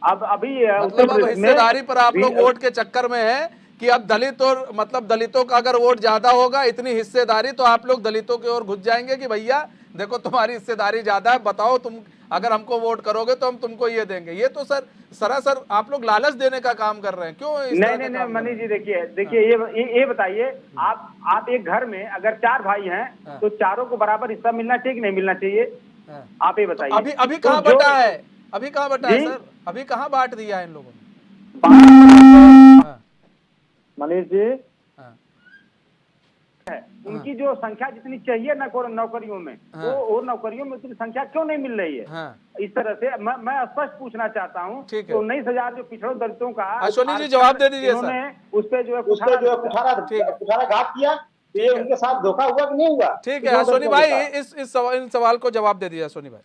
अभी मतलब अब हिस्सेदारी पर आप लोग वोट के चक्कर में है कि अब दलित और मतलब दलितों का अगर वोट ज्यादा होगा, इतनी हिस्सेदारी, तो आप लोग दलितों की ओर घुस जाएंगे कि भैया देखो तुम्हारी हिस्सेदारी ज्यादा है, बताओ तुम अगर हमको वोट करोगे तो हम तुमको ये देंगे। ये तो सर सरासर आप लोग लालच देने का काम कर रहे हैं। क्यों नहीं मनीष जी, देखिए ये बताइए, आप एक घर में अगर 4 भाई हैं तो चारों को बराबर हिस्सा मिलना चाहिए कि नहीं मिलना चाहिए? आप ये बताइए। अभी कहाँ बटा है, अभी कहाँ बटा है सर, अभी कहाँ बांट दिया है इन लोगों ने? मनीष जी, उनकी जो संख्या जितनी चाहिए नौकरियों में, वो नौकरियों में उतनी संख्या क्यों नहीं मिल रही है? इस तरह से मैं स्पष्ट पूछना चाहता हूँ। 19,000 जो पिछड़ों दलितों का, अश्विनी जी जवाब दे दीजिए सर। उस पे जो है कुठाराघात किया, ये उनके साथ धोखा हुआ कि नहीं हुआ? ठीक है अश्विनी भाई, इन सवाल को जवाब दे दीजिए अश्विनी भाई।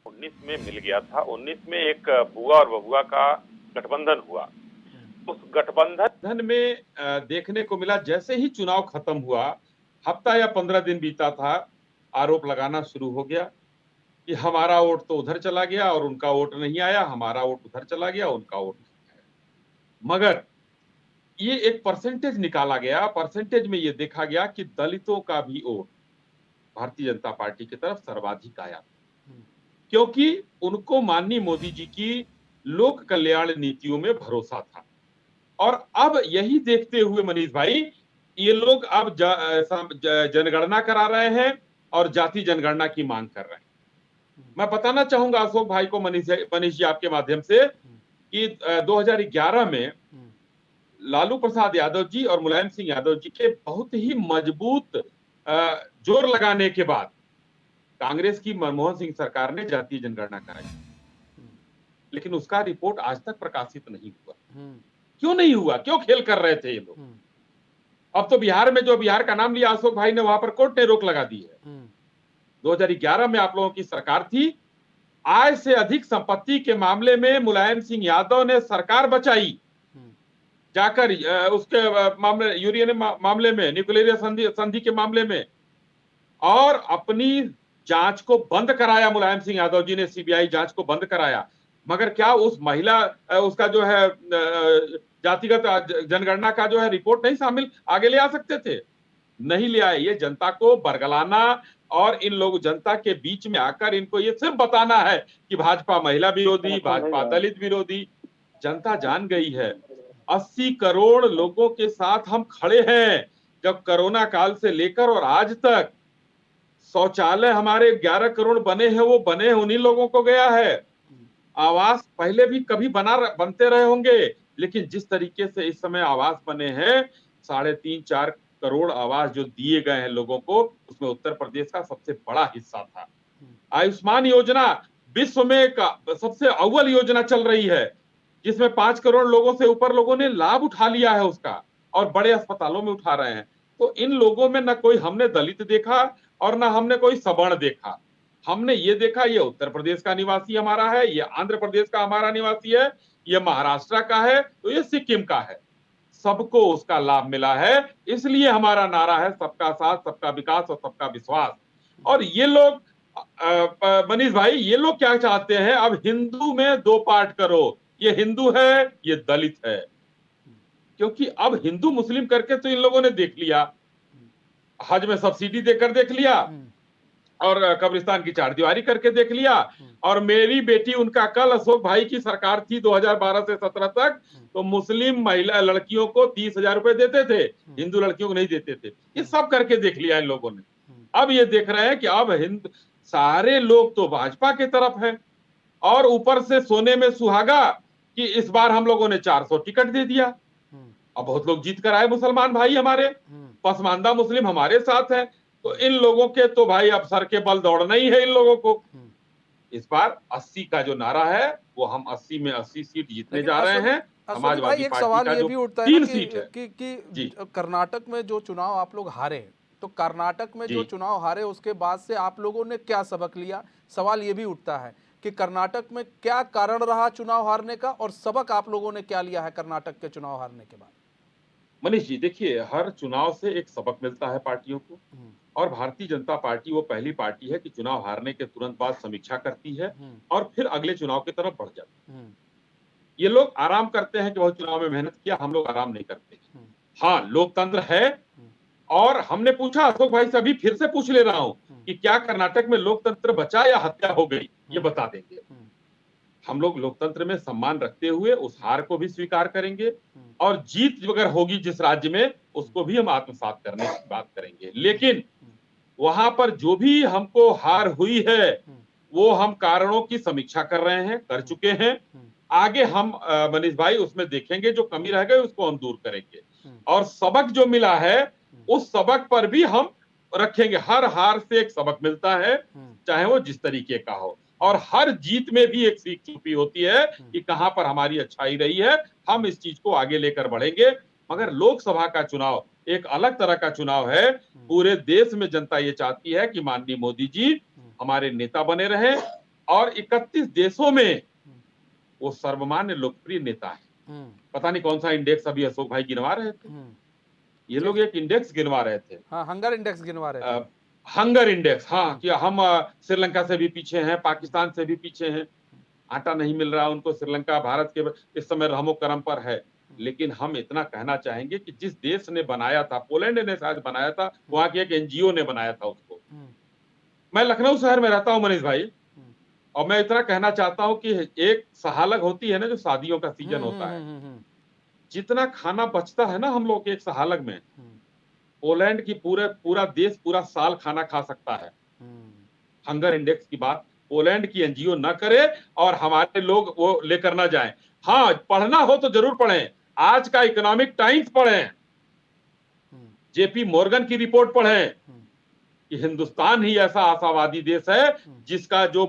19 में मिल गया था, 19 में एक बुआ और बबुआ का गठबंधन हुआ। उस गठबंधन में देखने को मिला, जैसे ही चुनाव खत्म हुआ, हफ्ता या 15 दिन बीता था, आरोप लगाना शुरू हो गया कि हमारा वोट तो उधर चला गया और उनका वोट नहीं आया, हमारा वोट उधर चला गया उनका वोट नहीं आया। मगर ये एक परसेंटेज निकाला गया, परसेंटेज में ये देखा गया कि दलितों का भी वोट भारतीय जनता पार्टी की तरफ सर्वाधिक आया, क्योंकि उनको माननीय मोदी जी की लोक कल्याण नीतियों में भरोसा था। और अब यही देखते हुए मनीष भाई, ये लोग अब जनगणना करा रहे हैं और जाति जनगणना की मांग कर रहे हैं। मैं बताना चाहूंगा अशोक भाई को, मनीष जी आपके माध्यम से, कि 2011 में लालू प्रसाद यादव जी और मुलायम सिंह यादव जी के बहुत ही मजबूत जोर लगाने के बाद कांग्रेस की मनमोहन सिंह सरकार ने जातीय जनगणना कराई, लेकिन उसका रिपोर्ट आज तक प्रकाशित नहीं हुआ। क्यों नहीं हुआ? क्यों खेल कर रहे थे ये लोग? अब तो बिहार में, जो बिहार का नाम लिया अशोक भाई ने, वहां पर कोर्ट ने रोक लगा दी है। 2011 में आप लोगों की सरकार थी, आय से अधिक संपत्ति के मामले में मुलायम सिंह यादव ने सरकार बचाई, जाकर उसके मामले, यूरेनियम मामले में, न्यूक्लियर संधि के मामले में, और अपनी जांच को बंद कराया। मुलायम सिंह यादव जी ने सीबीआई जांच को बंद कराया, मगर क्या उस महिला, उसका जो है जातिगत जनगणना का जो है रिपोर्ट नहीं शामिल आगे ले आ सकते थे? नहीं ले आए। ये जनता को बरगलाना और इन लोग जनता के बीच में आकर इनको ये सिर्फ बताना है कि भाजपा महिला विरोधी, भाजपा दलित विरोधी। जनता जान गई है, 80 करोड़ लोगों के साथ हम खड़े हैं। जब कोरोना काल से लेकर और आज तक शौचालय हमारे 11 करोड़ बने हैं, वो बने उन्हीं लोगों को गया है। आवास पहले भी कभी बनते रहे होंगे, लेकिन जिस तरीके से इस समय आवास बने हैं, 3.5-4 करोड़ आवास जो दिए गए हैं लोगों को, उसमें उत्तर प्रदेश का सबसे बड़ा हिस्सा था। आयुष्मान योजना विश्व में सबसे अव्वल योजना चल रही है, जिसमें 5 करोड़ लोगों से ऊपर लोगों ने लाभ उठा लिया है उसका, और बड़े अस्पतालों में उठा रहे हैं। तो इन लोगों में न कोई हमने दलित देखा और न हमने कोई सवर्ण देखा। हमने ये देखा, ये उत्तर प्रदेश का निवासी हमारा है, ये आंध्र प्रदेश का हमारा निवासी है, ये महाराष्ट्र का है, तो ये सिक्किम का है। सबको उसका लाभ मिला है। इसलिए हमारा नारा है सबका साथ, सबका विकास और सबका विश्वास। और ये लोग मनीष भाई, ये लोग क्या चाहते हैं, अब हिंदू में दो पार्ट करो, ये हिंदू है, ये दलित है। क्योंकि अब हिंदू मुस्लिम करके तो इन लोगों ने देख लिया, हज में सब्सिडी देकर देख लिया, और कब्रिस्तान की चारदीवारी करके देख लिया। और मेरी बेटी, उनका कल अशोक भाई की सरकार थी 2012 से 17 तक, तो मुस्लिम महिला लड़कियों को 30,000 रुपए देते थे, हिंदू लड़कियों को नहीं देते थे। ये सब करके देख लिया इन लोगों ने। अब ये देख रहे हैं कि अब सारे लोग तो भाजपा की तरफ है, और ऊपर से सोने में सुहागा कि इस बार हम लोगों ने 400 टिकट दे दिया। अब बहुत लोग जीत कर आए, मुसलमान भाई हमारे, पसमानदा मुस्लिम हमारे साथ है। तो इन लोगों के तो भाई अब सर के बल दौड़ना ही है इन लोगों को। इस बार 80 का जो नारा है, वो हम 80 में 80 सीट जीतने जा रहे हैं। समाजवादी एक पार्टी सवाल का ये जो भी उठता है 3 ना सीट है कि कर्नाटक में जो चुनाव आप लोग हारे, तो कर्नाटक में जो जी। चुनाव हारे उसके बाद से आप लोगों ने क्या सबक लिया? सवाल ये भी उठता है कि कर्नाटक में क्या कारण रहा चुनाव हारने का, और सबक आप लोगों ने क्या लिया है कर्नाटक के चुनाव हारने के बाद? मनीष जी, देखिए, हर चुनाव से एक सबक मिलता है पार्टियों को, और भारतीय जनता पार्टी वो पहली पार्टी है कि चुनाव हारने के तुरंत बाद समीक्षा करती है और फिर अगले चुनाव की तरफ बढ़ जाती है। ये लोग आराम करते हैं कि बहुत चुनाव में मेहनत किया, हम लोग आराम नहीं करते। हाँ, लोकतंत्र है, और हमने पूछा, अशोक भाई से अभी फिर से पूछ ले रहा हूं कि क्या कर्नाटक में लोकतंत्र बचा या हत्या हो गई, ये बता देंगे। हम लोग लोकतंत्र में सम्मान रखते हुए उस हार को भी स्वीकार करेंगे, और जीत अगर होगी जिस राज्य में, उसको भी हम आत्मसात करने की बात करेंगे। लेकिन वहां पर जो भी हमको हार हुई है, वो हम कारणों की समीक्षा कर रहे हैं, कर चुके हैं। आगे हम मनीष भाई उसमें देखेंगे, जो कमी रह गई उसको हम दूर करेंगे, और सबक जो मिला है उस सबक पर भी हम रखेंगे। हर हार से एक सबक मिलता है, चाहे वो जिस तरीके का हो, और हर जीत में भी एक सीख छुपी होती है कि कहां पर हमारी अच्छाई रही है। हम इस चीज को आगे लेकर बढ़ेंगे। मगर लोकसभा का चुनाव एक अलग तरह का चुनाव है। पूरे देश में जनता ये चाहती है कि माननीय मोदी जी हमारे नेता बने रहे, और 31 देशों में वो सर्वमान्य लोकप्रिय नेता है। पता नहीं कौन सा इंडेक्स अभी अशोक भाई गिनवा रहे थे, ये लोग एक इंडेक्स गिनवा रहे थे। हाँ, हंगर इंडेक्स गिनवा रहे थे। हंगर इंडेक्स, हाँ, कि हम श्रीलंका से भी पीछे हैं, पाकिस्तान से भी पीछे हैं। आटा नहीं मिल रहा उनको श्रीलंका, भारत के इस समय रहमो करम पर है। लेकिन हम इतना कहना चाहेंगे कि जिस देश ने बनाया था, पोलैंड ने शायद बनाया था, वहां की एक एनजीओ ने बनाया था उसको। मैं लखनऊ शहर में रहता हूं मनीष भाई, और मैं इतना कहना चाहता हूं कि एक सहालग होती है ना, जो शादियों का सीजन होता है, जितना खाना बचता है ना हम लोग के एक सहालग में, पोलैंड की पूरा देश पूरा साल खाना खा सकता है। हंगर इंडेक्स की बात पोलैंड की एनजीओ न करे, और हमारे लोग वो लेकर ना जाएं। हाँ, पढ़ना हो तो जरूर पढ़ें, आज का इकोनॉमिक टाइम्स पढ़ें, जेपी मॉर्गन की रिपोर्ट पढ़ें कि हिंदुस्तान ही ऐसा आशावादी देश है जिसका जो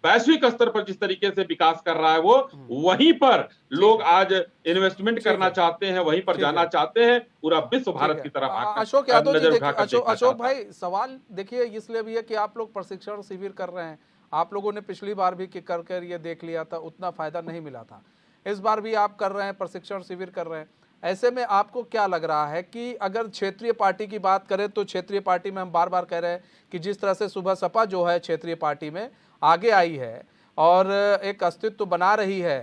वैश्विक स्तर पर जिस तरीके से विकास कर रहा है, वो वहीं पर लोग आज इन्वेस्टमेंट करना चाहते हैं, वहीं पर जाना चाहते हैं। पूरा विश्व भारत की तरफ अशोक यादव जी, देखिए अशोक भाई, सवाल देखिए इसलिए भी है कि आप लोग प्रशिक्षण शिविर कर रहे हैं। आप लोगों ने पिछली बार भी कर ये देख लिया था, उतना फायदा नहीं मिला था। इस बार भी आप कर रहे हैं, प्रशिक्षण शिविर कर रहे हैं। ऐसे में आपको क्या लग रहा है कि अगर क्षेत्रीय पार्टी की बात करें, तो क्षेत्रीय पार्टी में हम बार बार कह रहे हैं कि जिस तरह से सुबह सपा जो है क्षेत्रीय पार्टी में आगे आई है और एक अस्तित्व बना रही है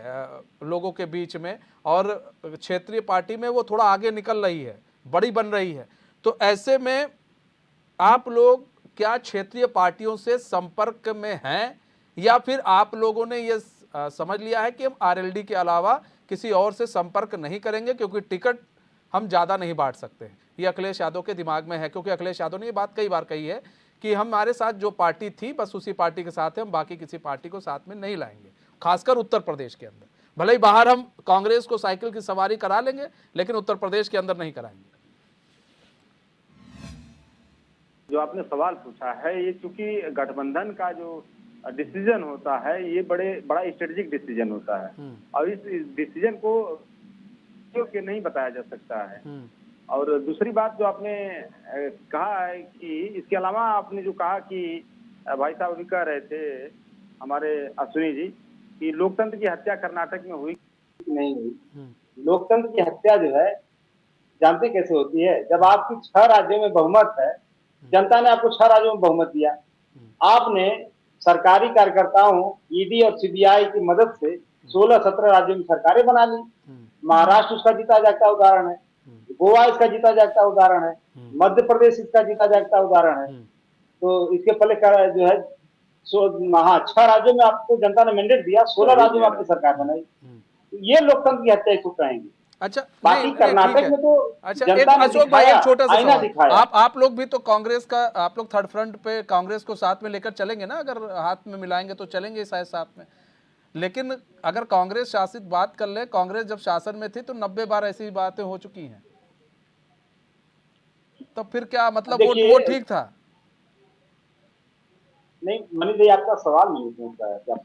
लोगों के बीच में, और क्षेत्रीय पार्टी में वो थोड़ा आगे निकल रही है, बड़ी बन रही है, तो ऐसे में आप लोग क्या क्षेत्रीय पार्टियों से संपर्क में हैं, या फिर आप लोगों ने ये समझ लिया है कि हम आरएलडी के अलावा किसी और से संपर्क नहीं करेंगे, क्योंकि टिकट हम ज़्यादा नहीं बांट सकते? ये अखिलेश यादव के दिमाग में है, क्योंकि अखिलेश यादव ने ये बात कई बार कही है कि हमारे साथ जो पार्टी थी बस उसी पार्टी के साथ है, हम बाकी किसी पार्टी को साथ में नहीं लाएंगे, खासकर उत्तर प्रदेश के अंदर। भले ही बाहर हम कांग्रेस को साइकिल की सवारी करा लेंगे, लेकिन उत्तर प्रदेश के अंदर नहीं कराएंगे। जो आपने सवाल पूछा है, ये चूंकि गठबंधन का जो डिसीजन होता है, ये बड़ा स्ट्रेटेजिक डिसीजन होता है, और इस डिसीजन को के नहीं बताया जा सकता है। और दूसरी बात जो आपने कहा है कि इसके अलावा आपने जो कहा कि भाई साहब अभी कह रहे थे हमारे अश्विनी जी कि लोकतंत्र की हत्या कर्नाटक में हुई, नहीं हुई। लोकतंत्र की हत्या जो है जानते कैसे होती है? जब आपकी 6 राज्यों में बहुमत है, जनता ने आपको 6 राज्यों में बहुमत दिया, आपने सरकारी कार्यकर्ताओं, ईडी और सीबीआई की मदद से 16-17 राज्यों में सरकारें बना ली। महाराष्ट्र उसका जीता जागता उदाहरण है, गोवा इसका जीता जागता उदाहरण है, मध्य प्रदेश इसका जीता जागता उदाहरण है। तो इसके पहले जो है 6 राज्यों में आपको जनता ने मैंडेट दिया, 16 राज्यों में आपने सरकार बनाई। ये लोकतंत्र की हत्या इसको कहेंगे। अच्छा, बाकी नहीं, कर्नाटक ठीक है। में तो अच्छा, जनता एक ने अशोक भाई, दिखाया, एक छोटा सा आईना सवाल। दिखाया। आप लोग भी तो कांग्रेस का, आप लोग थर्ड फ्रंट पे कांग्रेस को साथ में लेकर चलेंगे ना? अगर हाथ में मिलाएंगे तो चलेंगे शायद साथ में। लेकिन अगर कांग्रेस शासित बात कर ले, कांग्रेस जब शासन में थी तो 90 बार ऐसी बातें हो चुकी हैं, तो फिर क्या मतलब वो देखिए, ठीक था? नहीं मनीष भाई, आपका सवाल नहीं पूछ रहा है क्या?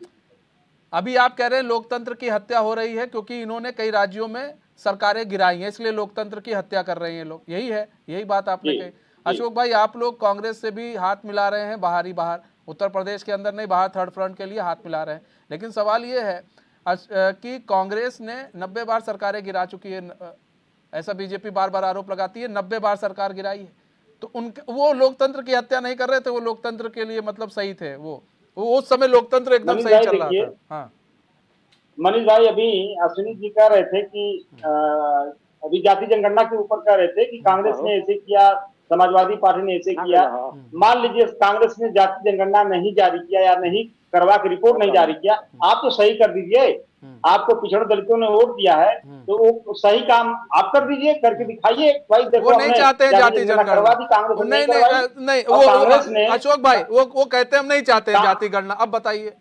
अभी आप कह रहे हैं लोकतंत्र की हत्या हो रही है क्योंकि इन्होंने कई राज्यों में सरकारें गिराई हैं, इसलिए लोकतंत्र की हत्या कर रहे हैं लोग, यही है, यही बात आपने जी, कही। जी। अशोक भाई, आप लोग कांग्रेस से भी हाथ मिला रहे हैं, बाहर उत्तर प्रदेश के अंदर नहीं, बाहर थर्ड फ्रंट के लिए हाथ मिला रहे हैं। लेकिन सवाल ये है कि कांग्रेस ने 90 बार सरकारें गिरा चुकी है, ऐसा बीजेपी बार बार आरोप लगाती है, 90 बार सरकार गिराई है। तो उनके, वो लोकतंत्र की हत्या नहीं कर रहे थे, वो लोकतंत्र के लिए मतलब सही थे, वो उस समय लोकतंत्र एकदम मनीष सही भाई चल रहा देखिए, था। हाँ, मनीष भाई अभी अश्विनी जी कह रहे थे कि अभी जाति जनगणना के ऊपर कह रहे थे कि कांग्रेस ने ऐसे किया, समाजवादी पार्टी ने ऐसे किया। मान लीजिए कांग्रेस ने जाति जनगणना नहीं जारी किया या नहीं करवा के रिपोर्ट नहीं जारी किया, आप तो सही कर दीजिए। आपको पिछड़े दलितों ने वोट दिया है, तो वो सही काम आप कर दीजिए, करके दिखाइए। भाई देखो, वो नहीं चाहते हैं जाति जनगणना करवा दी, कांग्रेस ने नहीं करवाई। नहीं, और कांग्रेस ने, अशोक भाई, वो कहते हैं हम नहीं चाहते हैं जाति गणना। अब बताइए,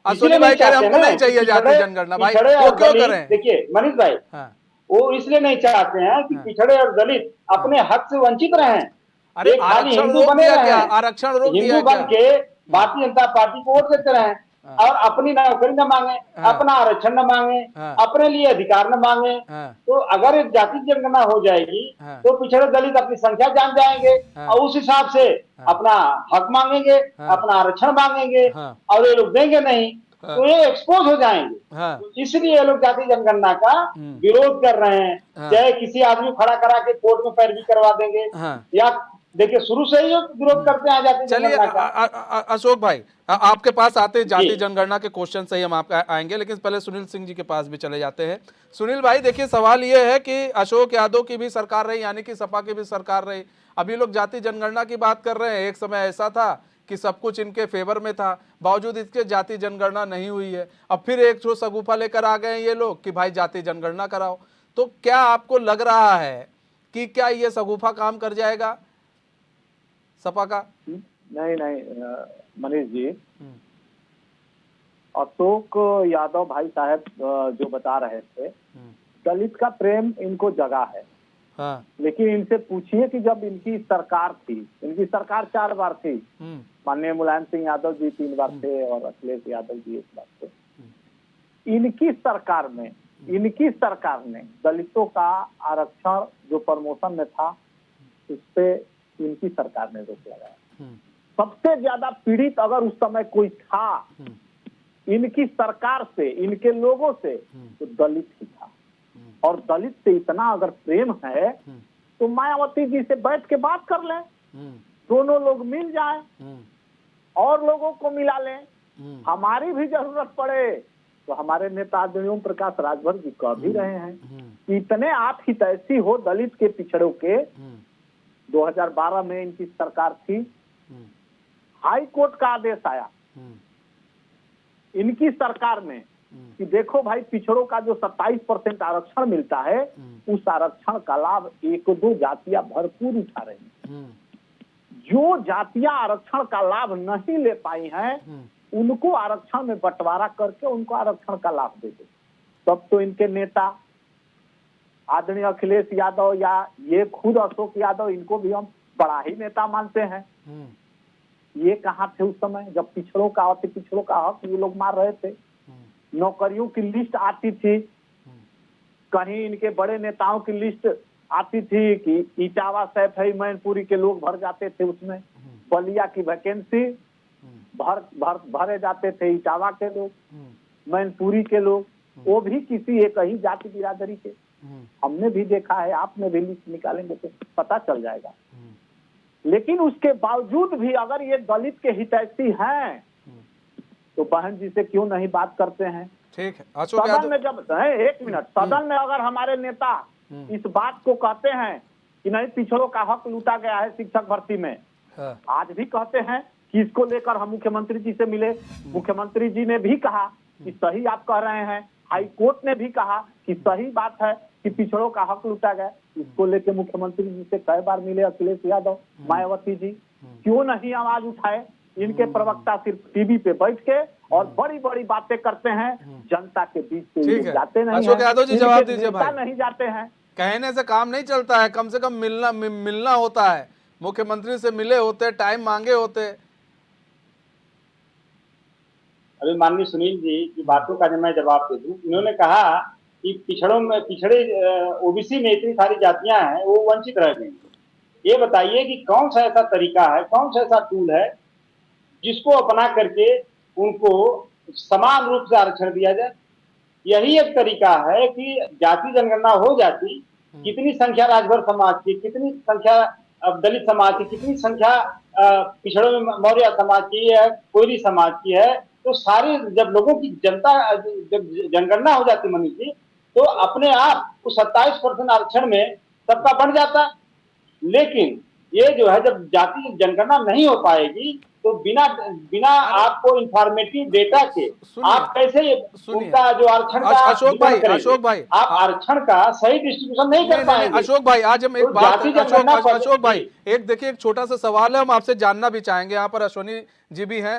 अश्विनी भाई कह रहे हैं हमको नहीं चाहिए जाति जनगणना। भाई वो क्यों करें? देखिए मनीष भाई, हाँ, वो इसलिए नहीं चाहते हैं कि पिछड़े और दलित अपने हक से वंचित रहे। अरे एक खाली आरक्षण हिंदू रोक बने दिया क्या? रहे, आरक्षण रोक दिया हिंदू बन क्या? के भारतीय जनता पार्टी को वोट देते रहे और अपनी नौकरी न मांगे, अपना आरक्षण न मांगे, अपने लिए अधिकार न मांगे। तो अगर एक जाति जनगणना हो जाएगी तो पिछड़े दलित अपनी संख्या जान जाएंगे और उस हिसाब से अपना हक मांगेंगे, अपना आरक्षण मांगेंगे, और ये लोग देंगे नहीं तो ये एक्सपोज हो जाएंगे। तो इसलिए ये लोग जाति जनगणना का विरोध कर रहे हैं। चाहे किसी आदमी खड़ा करा के कोर्ट में पैरवी करवा देंगे, या देखिए शुरू से ही विरोध करते हैं जाति जनगणना का। अशोक भाई, आपके पास आते हैं जाति जनगणना के क्वेश्चन से ही हम आपका आएंगे, लेकिन पहले सुनील सिंह जी के पास भी चले जाते हैं। सुनील भाई देखिए, सवाल ये है कि अशोक यादव की भी सरकार रही, यानी कि सपा की भी सरकार रही, अभी लोग जाति जनगणना की बात कर रहे हैं। एक समय ऐसा था कि सब कुछ इनके फेवर में था, बावजूद इसके जाति जनगणना नहीं हुई है। अब फिर एक ठो सगुफा लेकर आ गए ये लोग कि भाई जाति जनगणना कराओ। तो क्या आपको लग रहा है कि क्या ये सगुफा काम कर जाएगा सपा का? नहीं मनीष जी, अशोक यादव भाई साहब जो बता रहे थे, दलित का प्रेम इनको जगा है। हाँ। लेकिन इनसे पूछिए कि जब इनकी सरकार थी, इनकी सरकार 4 बार थी, माननीय मुलायम सिंह यादव जी 3 बार थे और अखिलेश यादव जी 1 बार थे। इनकी सरकार ने दलितों का आरक्षण जो प्रमोशन में था, उस पे इनकी सरकार ने रोक लगाया। सबसे ज्यादा पीड़ित अगर उस समय कोई था इनकी सरकार से, इनके लोगों से, तो दलित ही था। और दलित से इतना अगर प्रेम है तो मायावती जी से बैठ के बात कर लें, दोनों लोग मिल जाएं और लोगों को मिला लें। हमारी भी जरूरत पड़े तो हमारे नेता आदरणीय ओम प्रकाश राजभर जी कह भी रहे हैं, इतने आप ही तैसी हो दलित के पिछड़ों के। 2012 में इनकी सरकार थी, हाई कोर्ट का आदेश आया इनकी सरकार में कि देखो भाई, पिछड़ों का जो 27% आरक्षण मिलता है, उस आरक्षण का लाभ 1-2 जातियां भरपूर उठा रही हैं। जो जातियां आरक्षण का लाभ नहीं ले पाई हैं, उनको आरक्षण में बंटवारा करके उनको आरक्षण का लाभ दे दो। तब तो इनके नेता आदरणीय अखिलेश यादव या ये खुद अशोक यादव, इनको भी हम बड़ा ही नेता मानते हैं। ये कहाँ थे उस समय जब पिछड़ों का, अति पिछड़ों का हक ये लोग मार रहे थे? नौकरियों की लिस्ट आती थी, कहीं इनके बड़े नेताओं की लिस्ट आती थी कि इटावा सैफई मैनपुरी के लोग भर जाते थे, उसमें बलिया की वैकेंसी भरे जाते थे इटावा के लोग, मैनपुरी के लोग, वो भी किसी एक ही जाति बिरादरी के। हमने भी देखा है, आपने भी लिस्ट निकालेंगे तो पता चल जाएगा। लेकिन उसके बावजूद भी अगर ये दलित के हितैषी हैं तो बहन जी से क्यों नहीं बात करते हैं? ठीक है अशोक सदन यादव, में जब एक मिनट, सदन में अगर हमारे नेता इस बात को कहते हैं कि नहीं पिछड़ों का हक लूटा गया है शिक्षक भर्ती में, हाँ, आज भी कहते हैं कि इसको लेकर हम मुख्यमंत्री जी से मिले, मुख्यमंत्री जी ने भी कहा कि सही आप कह रहे हैं, हाई कोर्ट ने भी कहा कि सही बात है कि पिछड़ों का हक लूटा गया। इसको लेके मुख्यमंत्री जी से कई बार मिले अखिलेश यादव, मायावती जी, क्यों नहीं आवाज उठाए? इनके प्रवक्ता सिर्फ टीवी पे बैठ के और बड़ी बड़ी बातें करते हैं, जनता के बीच से ठीक ये है। जाते नहीं अशोक हैं, यादव जी इनके जवाब दीजिए नेता भाई। नहीं जाते हैं। कहने से काम नहीं चलता है, कम से कम मिलना होता है, मुख्यमंत्री से मिले होते, टाइम मांगे होते। अभी माननीय सुनील जी की बातों का जब मैं जवाब दे दूं, इन्होंने कहा कि पिछड़े ओबीसी में इतनी सारी जातियां हैं वो वंचित रह गई। ये बताइए कि कौन सा ऐसा तरीका है, कौन सा ऐसा टूल है जिसको अपना करके उनको समान रूप से आरक्षण दिया जाए? यही एक तरीका है कि जाति जनगणना हो जाती, कितनी संख्या राजभर समाज की, कितनी संख्या दलित समाज की, कितनी संख्या पिछड़ों में मौर्य समाज की है, कोयरी समाज की है, तो सारी जब लोगों की जब जनगणना हो जाती मनीष जी, तो अपने आप उस 27% आरक्षण में सबका बढ़ जाता। लेकिन ये जो है जब जाति जनगणना नहीं हो पाएगी तो बिना आपको इंफॉर्मेटिव डेटा के आप कैसे उनका जो आरक्षण का अशोक वितरण भाई, करेंगे? अशोक भाई, आप आरक्षण का सही डिस्ट्रीब्यूशन नहीं कर पाएंगे। अशोक भाई आज हम एक तो बात, जाति जनगणना अशोक भाई पद्धति एक देखिए, एक छोटा सा सवाल है, हम आपसे जानना भी चाहेंगे। यहाँ पर अश्विनी जी भी हैं,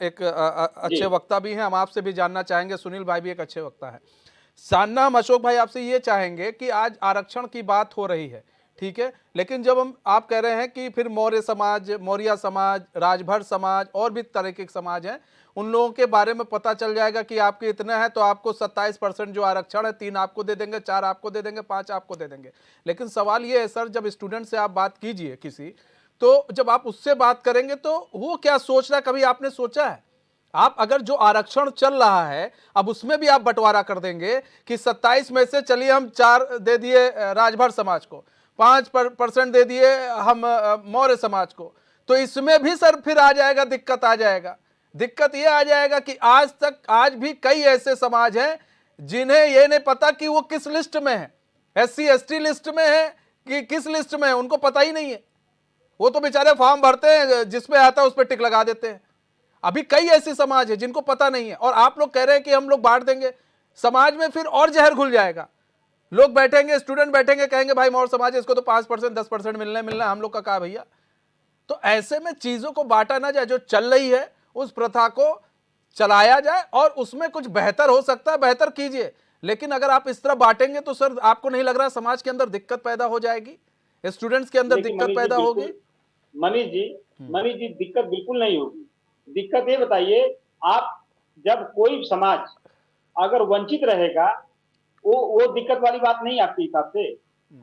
एक अच्छे वक्ता भी हैं, हम आपसे भी जानना चाहेंगे। सुनील भाई भी एक अच्छे वक्ता है। जानना हम अशोक भाई आपसे ये चाहेंगे कि आज आरक्षण की बात हो रही है, ठीक है, लेकिन जब हम आप कह रहे हैं कि फिर मौर्य समाज, मौर्य समाज, राजभर समाज और भी तरह के समाज हैं, उन लोगों के बारे में पता चल जाएगा कि आपके इतने हैं तो आपको 27% जो आरक्षण है 3 आपको दे देंगे, 4 आपको दे देंगे, 5 आपको दे देंगे। लेकिन सवाल ये है सर, जब स्टूडेंट से आप बात कीजिए किसी, तो जब आप उससे बात करेंगे तो वो क्या सोच रहा है, कभी आपने सोचा है? आप अगर जो आरक्षण चल रहा है अब उसमें भी आप बंटवारा कर देंगे कि 27 में से चलिए हम 4 दे दिए राजभर समाज को, 5% दे दिए हम मौर्य समाज को, तो इसमें भी सर फिर आ जाएगा, दिक्कत आ जाएगा। दिक्कत ये आ जाएगा कि आज भी कई ऐसे समाज हैं जिन्हें ये नहीं पता कि वो किस लिस्ट में है, SC ST लिस्ट में है कि किस लिस्ट में है, उनको पता ही नहीं है। वो तो बेचारे फॉर्म भरते हैं, जिसमें आता है उस पर टिक लगा देते हैं। अभी कई ऐसे समाज है जिनको पता नहीं है, और आप लोग कह रहे हैं कि हम लोग बांट देंगे समाज में, फिर और जहर घुल जाएगा। लोग बैठेंगे, स्टूडेंट बैठेंगे, कहेंगे भाई मौर्य समाज है, इसको तो 5% 10% मिलना है, हम लोग का कहा भैया। तो ऐसे में चीजों को बांटा ना जाए, जो चल रही है उस प्रथा को चलाया जाए, और उसमें कुछ बेहतर हो सकता है, बेहतर कीजिए। लेकिन अगर आप इस तरह बांटेंगे तो सर आपको नहीं लग रहा समाज के अंदर दिक्कत पैदा हो जाएगी, स्टूडेंट्स के अंदर दिक्कत पैदा होगी? मनीष जी दिक्कत बिल्कुल नहीं होगी। दिक्कत ये बताइए, आप जब कोई समाज अगर वंचित रहेगा, वो दिक्कत वाली बात नहीं आपके हिसाब से?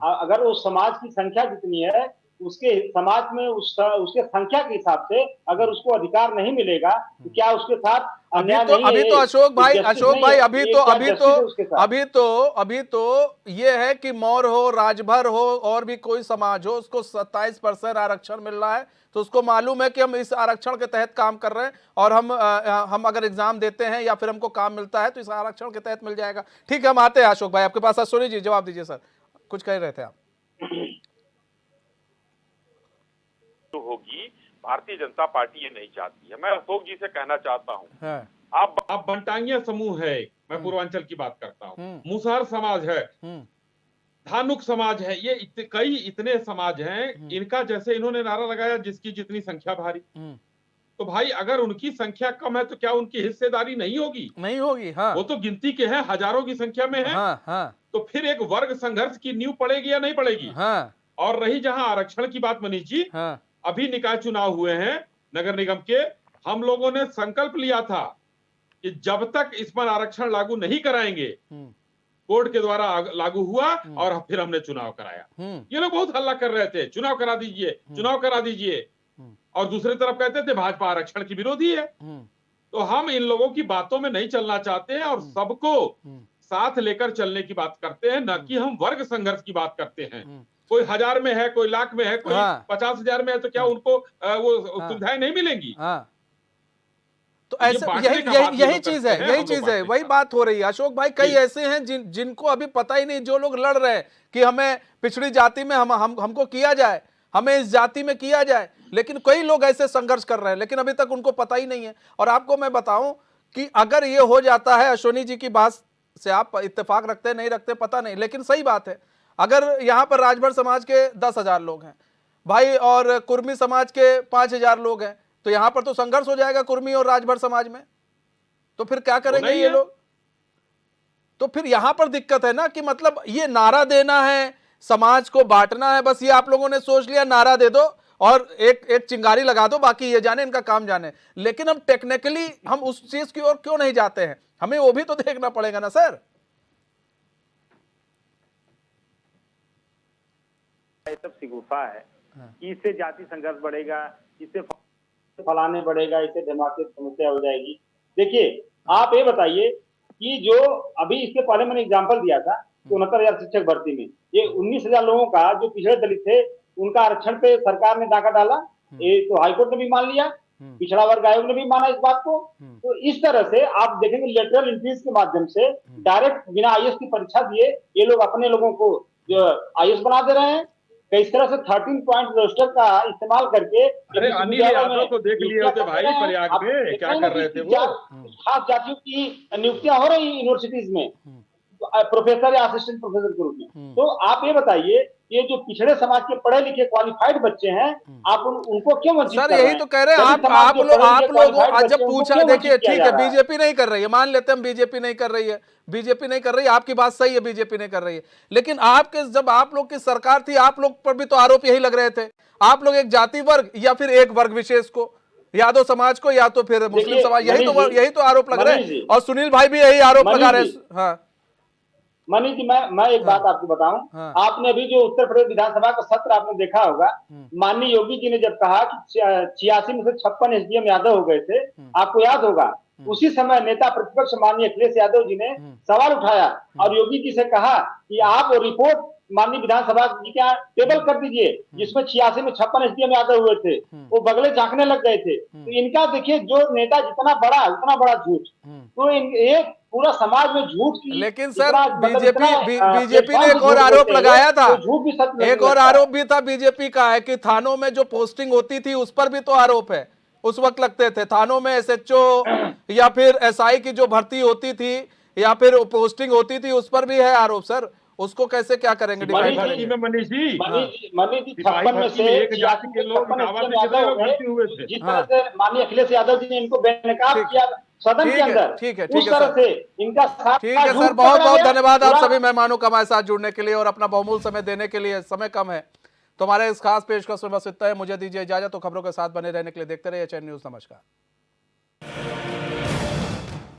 अगर उस समाज की संख्या जितनी है उसके समाज में उसके संख्या के हिसाब से अगर उसको अधिकार नहीं मिलेगा तो क्या उसके साथ अन्याय नहीं है? अभी तो अशोक भाई अभी तो ये है कि मौर्य हो, राजभर हो और भी कोई समाज हो, उसको 27% आरक्षण मिल रहा है, तो उसको मालूम है कि हम इस आरक्षण के तहत काम कर रहे हैं, और हम अगर एग्जाम देते हैं या फिर हमको काम मिलता है तो इस आरक्षण के तहत मिल जाएगा। ठीक है, हम आते हैं अशोक भाई आपके पास। सोनी जी जवाब दीजिए सर, कुछ कह रहे थे आप। होगी, भारतीय जनता पार्टी ये नहीं चाहती है। मैं अशोक जी से कहना चाहता हूँ, आप बंटांगिया समूह है, मैं पूर्वांचल की बात करता हूँ, मुसहर समाज है, धानुक समाज है, ये इतने समाज हैं, इनका जैसे इन्होंने नारा लगाया जिसकी जितनी संख्या भारी। तो भाई अगर उनकी संख्या कम है तो क्या उनकी हिस्सेदारी नहीं होगी? नहीं होगी, हाँ। वो तो गिनती के हैं, हजारों की संख्या में है। हाँ। तो फिर एक वर्ग संघर्ष की नींव पड़ेगी या नहीं पड़ेगी? हाँ। और रही जहां आरक्षण की बात मनीष जी, हाँ। अभी निकाय चुनाव हुए हैं नगर निगम के, हम लोगों ने संकल्प लिया था कि जब तक इस पर आरक्षण लागू नहीं कराएंगे, कोर्ट के द्वारा लागू हुआ और फिर हमने चुनाव कराया। ये लोग बहुत हल्ला कर रहे थे, चुनाव करा दीजिए, चुनाव करा दीजिए, और दूसरी तरफ कहते थे भाजपा आरक्षण की विरोधी है। तो हम इन लोगों की बातों में नहीं चलना चाहते हैं और सबको साथ लेकर चलने की बात करते हैं, न कि हम वर्ग संघर्ष की बात करते हैं। कोई 1000 में है, कोई लाख में है, कोई 50,000 में है, तो क्या उनको वो सुविधाएं नहीं मिलेंगी? तो ऐसे यही चीज है, यही चीज है, वही बात हो रही है अशोक भाई। कई ऐसे हैं जिनको अभी पता ही नहीं, जो लोग लड़ रहे हैं कि हमें पिछड़ी जाति में हमको किया जाए, हमें इस जाति में किया जाए, लेकिन कई लोग ऐसे संघर्ष कर रहे हैं, लेकिन अभी तक उनको पता ही नहीं है। और आपको मैं बताऊं कि अगर ये हो जाता है, अश्विनी जी की बात से आप इत्तेफाक रखते नहीं रखते पता नहीं, लेकिन सही बात है, अगर यहां पर राजभर समाज के 10,000 लोग हैं भाई और कुर्मी समाज के 5,000 लोग हैं, तो यहां पर तो संघर्ष हो जाएगा कुर्मी और राजभर समाज में। तो फिर क्या करेंगे ये लोग? तो फिर यहां पर दिक्कत है ना कि मतलब ये नारा देना है, समाज को बांटना है, बस ये आप लोगों ने सोच लिया, नारा दे दो और एक चिंगारी लगा दो, बाकी ये जाने, इनका काम जाने। लेकिन हम टेक्निकली हम उस चीज की ओर क्यों नहीं जाते हैं? हमें वो भी तो देखना पड़ेगा ना सर। ये सब शिगुफा है कि इससे जाति संघर्ष बढ़ेगा, इससे फलाने बढ़ेगा, इससे धमाके समस्या हो जाएगी। देखिए, आप ये बताइए कि जो अभी इसके पहले मैंने एग्जांपल दिया था 69,000 शिक्षक भर्ती में, ये 19,000 लोगों का जो पिछड़े दलित थे उनका आरक्षण पे सरकार ने डाका डाला, ये तो हाईकोर्ट ने भी मान लिया, पिछड़ा वर्ग आयोग ने भी माना इस बात को। तो इस तरह से आप देखेंगे लेटरल इंक्रीज के माध्यम से डायरेक्ट बिना आईएएस की परीक्षा दिए ये लोग अपने लोगों को जो आईएएस बना दे रहे हैं। इस तरह से 13 पॉइंट रोस्टर का इस्तेमाल करके अरे अनिल यादव को देख लिए होते भाई प्रयाग में, क्या कर रहे थे वो? खास जातियों की नियुक्तियां हो रही यूनिवर्सिटीज में प्रोफेसर या असिस्टेंट प्रोफेसर के रूप में। तो आप ये बताइए, ये जो पिछड़े समाज के पढ़े लिखे क्वालिफाइड बच्चे हैं, आप उनको क्यों वंचित कर रहे हैं? सर यही तो कह रहे हैं, आप लोग जब पूछा, देखिए ठीक है बीजेपी नहीं कर रही है, मान लेते हैं हम बीजेपी नहीं कर रही है, बीजेपी नहीं कर रही है, आपकी बात सही है, बीजेपी नहीं कर रही है, लेकिन आपके जब आप लोग की सरकार थी, आप लोग पर भी तो आरोप यही लग रहे थे। आप लोग एक जाति वर्ग या फिर एक वर्ग विशेष को, यादव समाज को या तो फिर मुस्लिम समाज, यही तो आरोप लग रहे हैं। और सुनील भाई भी यही आरोप लगा रहे हैं। हाँ मनीष जी, मैं एक बात आपको बताऊं, आपने अभी जो उत्तर प्रदेश विधानसभा का सत्र आपने देखा होगा, माननीय योगी जी ने जब कहा कि 86 में से 56 एसडीएम यादव हो गए थे, आपको याद होगा, उसी समय नेता प्रतिपक्ष माननीय अखिलेश यादव जी ने सवाल उठाया और योगी जी से कहा कि आप वो रिपोर्ट माननीय विधानसभा जी के यहाँ टेबल कर दीजिए जिसमें 86 में 56 एसडीएम यादव हुए थे। वो बगले झांकने लग गए थे। तो इनका देखिए, जो नेता जितना बड़ा उतना बड़ा झूठ, तो एक पूरा समाज में झूठ की। लेकिन सर बीजेपी ने एक और आरोप लगाया था, एक और आरोप भी था बीजेपी का है कि थानों में जो पोस्टिंग होती थी उस पर भी तो आरोप है। उस वक्त लगते थे थानों में एसएचओ या फिर एसआई की जो भर्ती होती थी या फिर पोस्टिंग होती थी, उस पर भी है आरोप सर। उसको कैसे क्या करेंगे डिफाइन करेंगे? मनीष जी, 56 में से एक जाति के लोग भर्ती हुए थे। जिस तरह से माननीय अखिलेश यादव जी ने इनको बेनकाब किया सदन के अंदर, ठीक है उस तरह से इनका साथ। ठीक है सर, बहुत बहुत धन्यवाद आप सभी मेहमानों का हमारे साथ जुड़ने के लिए और अपना बहुमूल्य समय देने के लिए। समय कम है तो हमारे इस खास पेशकश में बस इतना है। मुझे दीजिए इजाजत। तो खबरों के साथ बने रहने के लिए देखते रहिए एचएन न्यूज़। नमस्कार।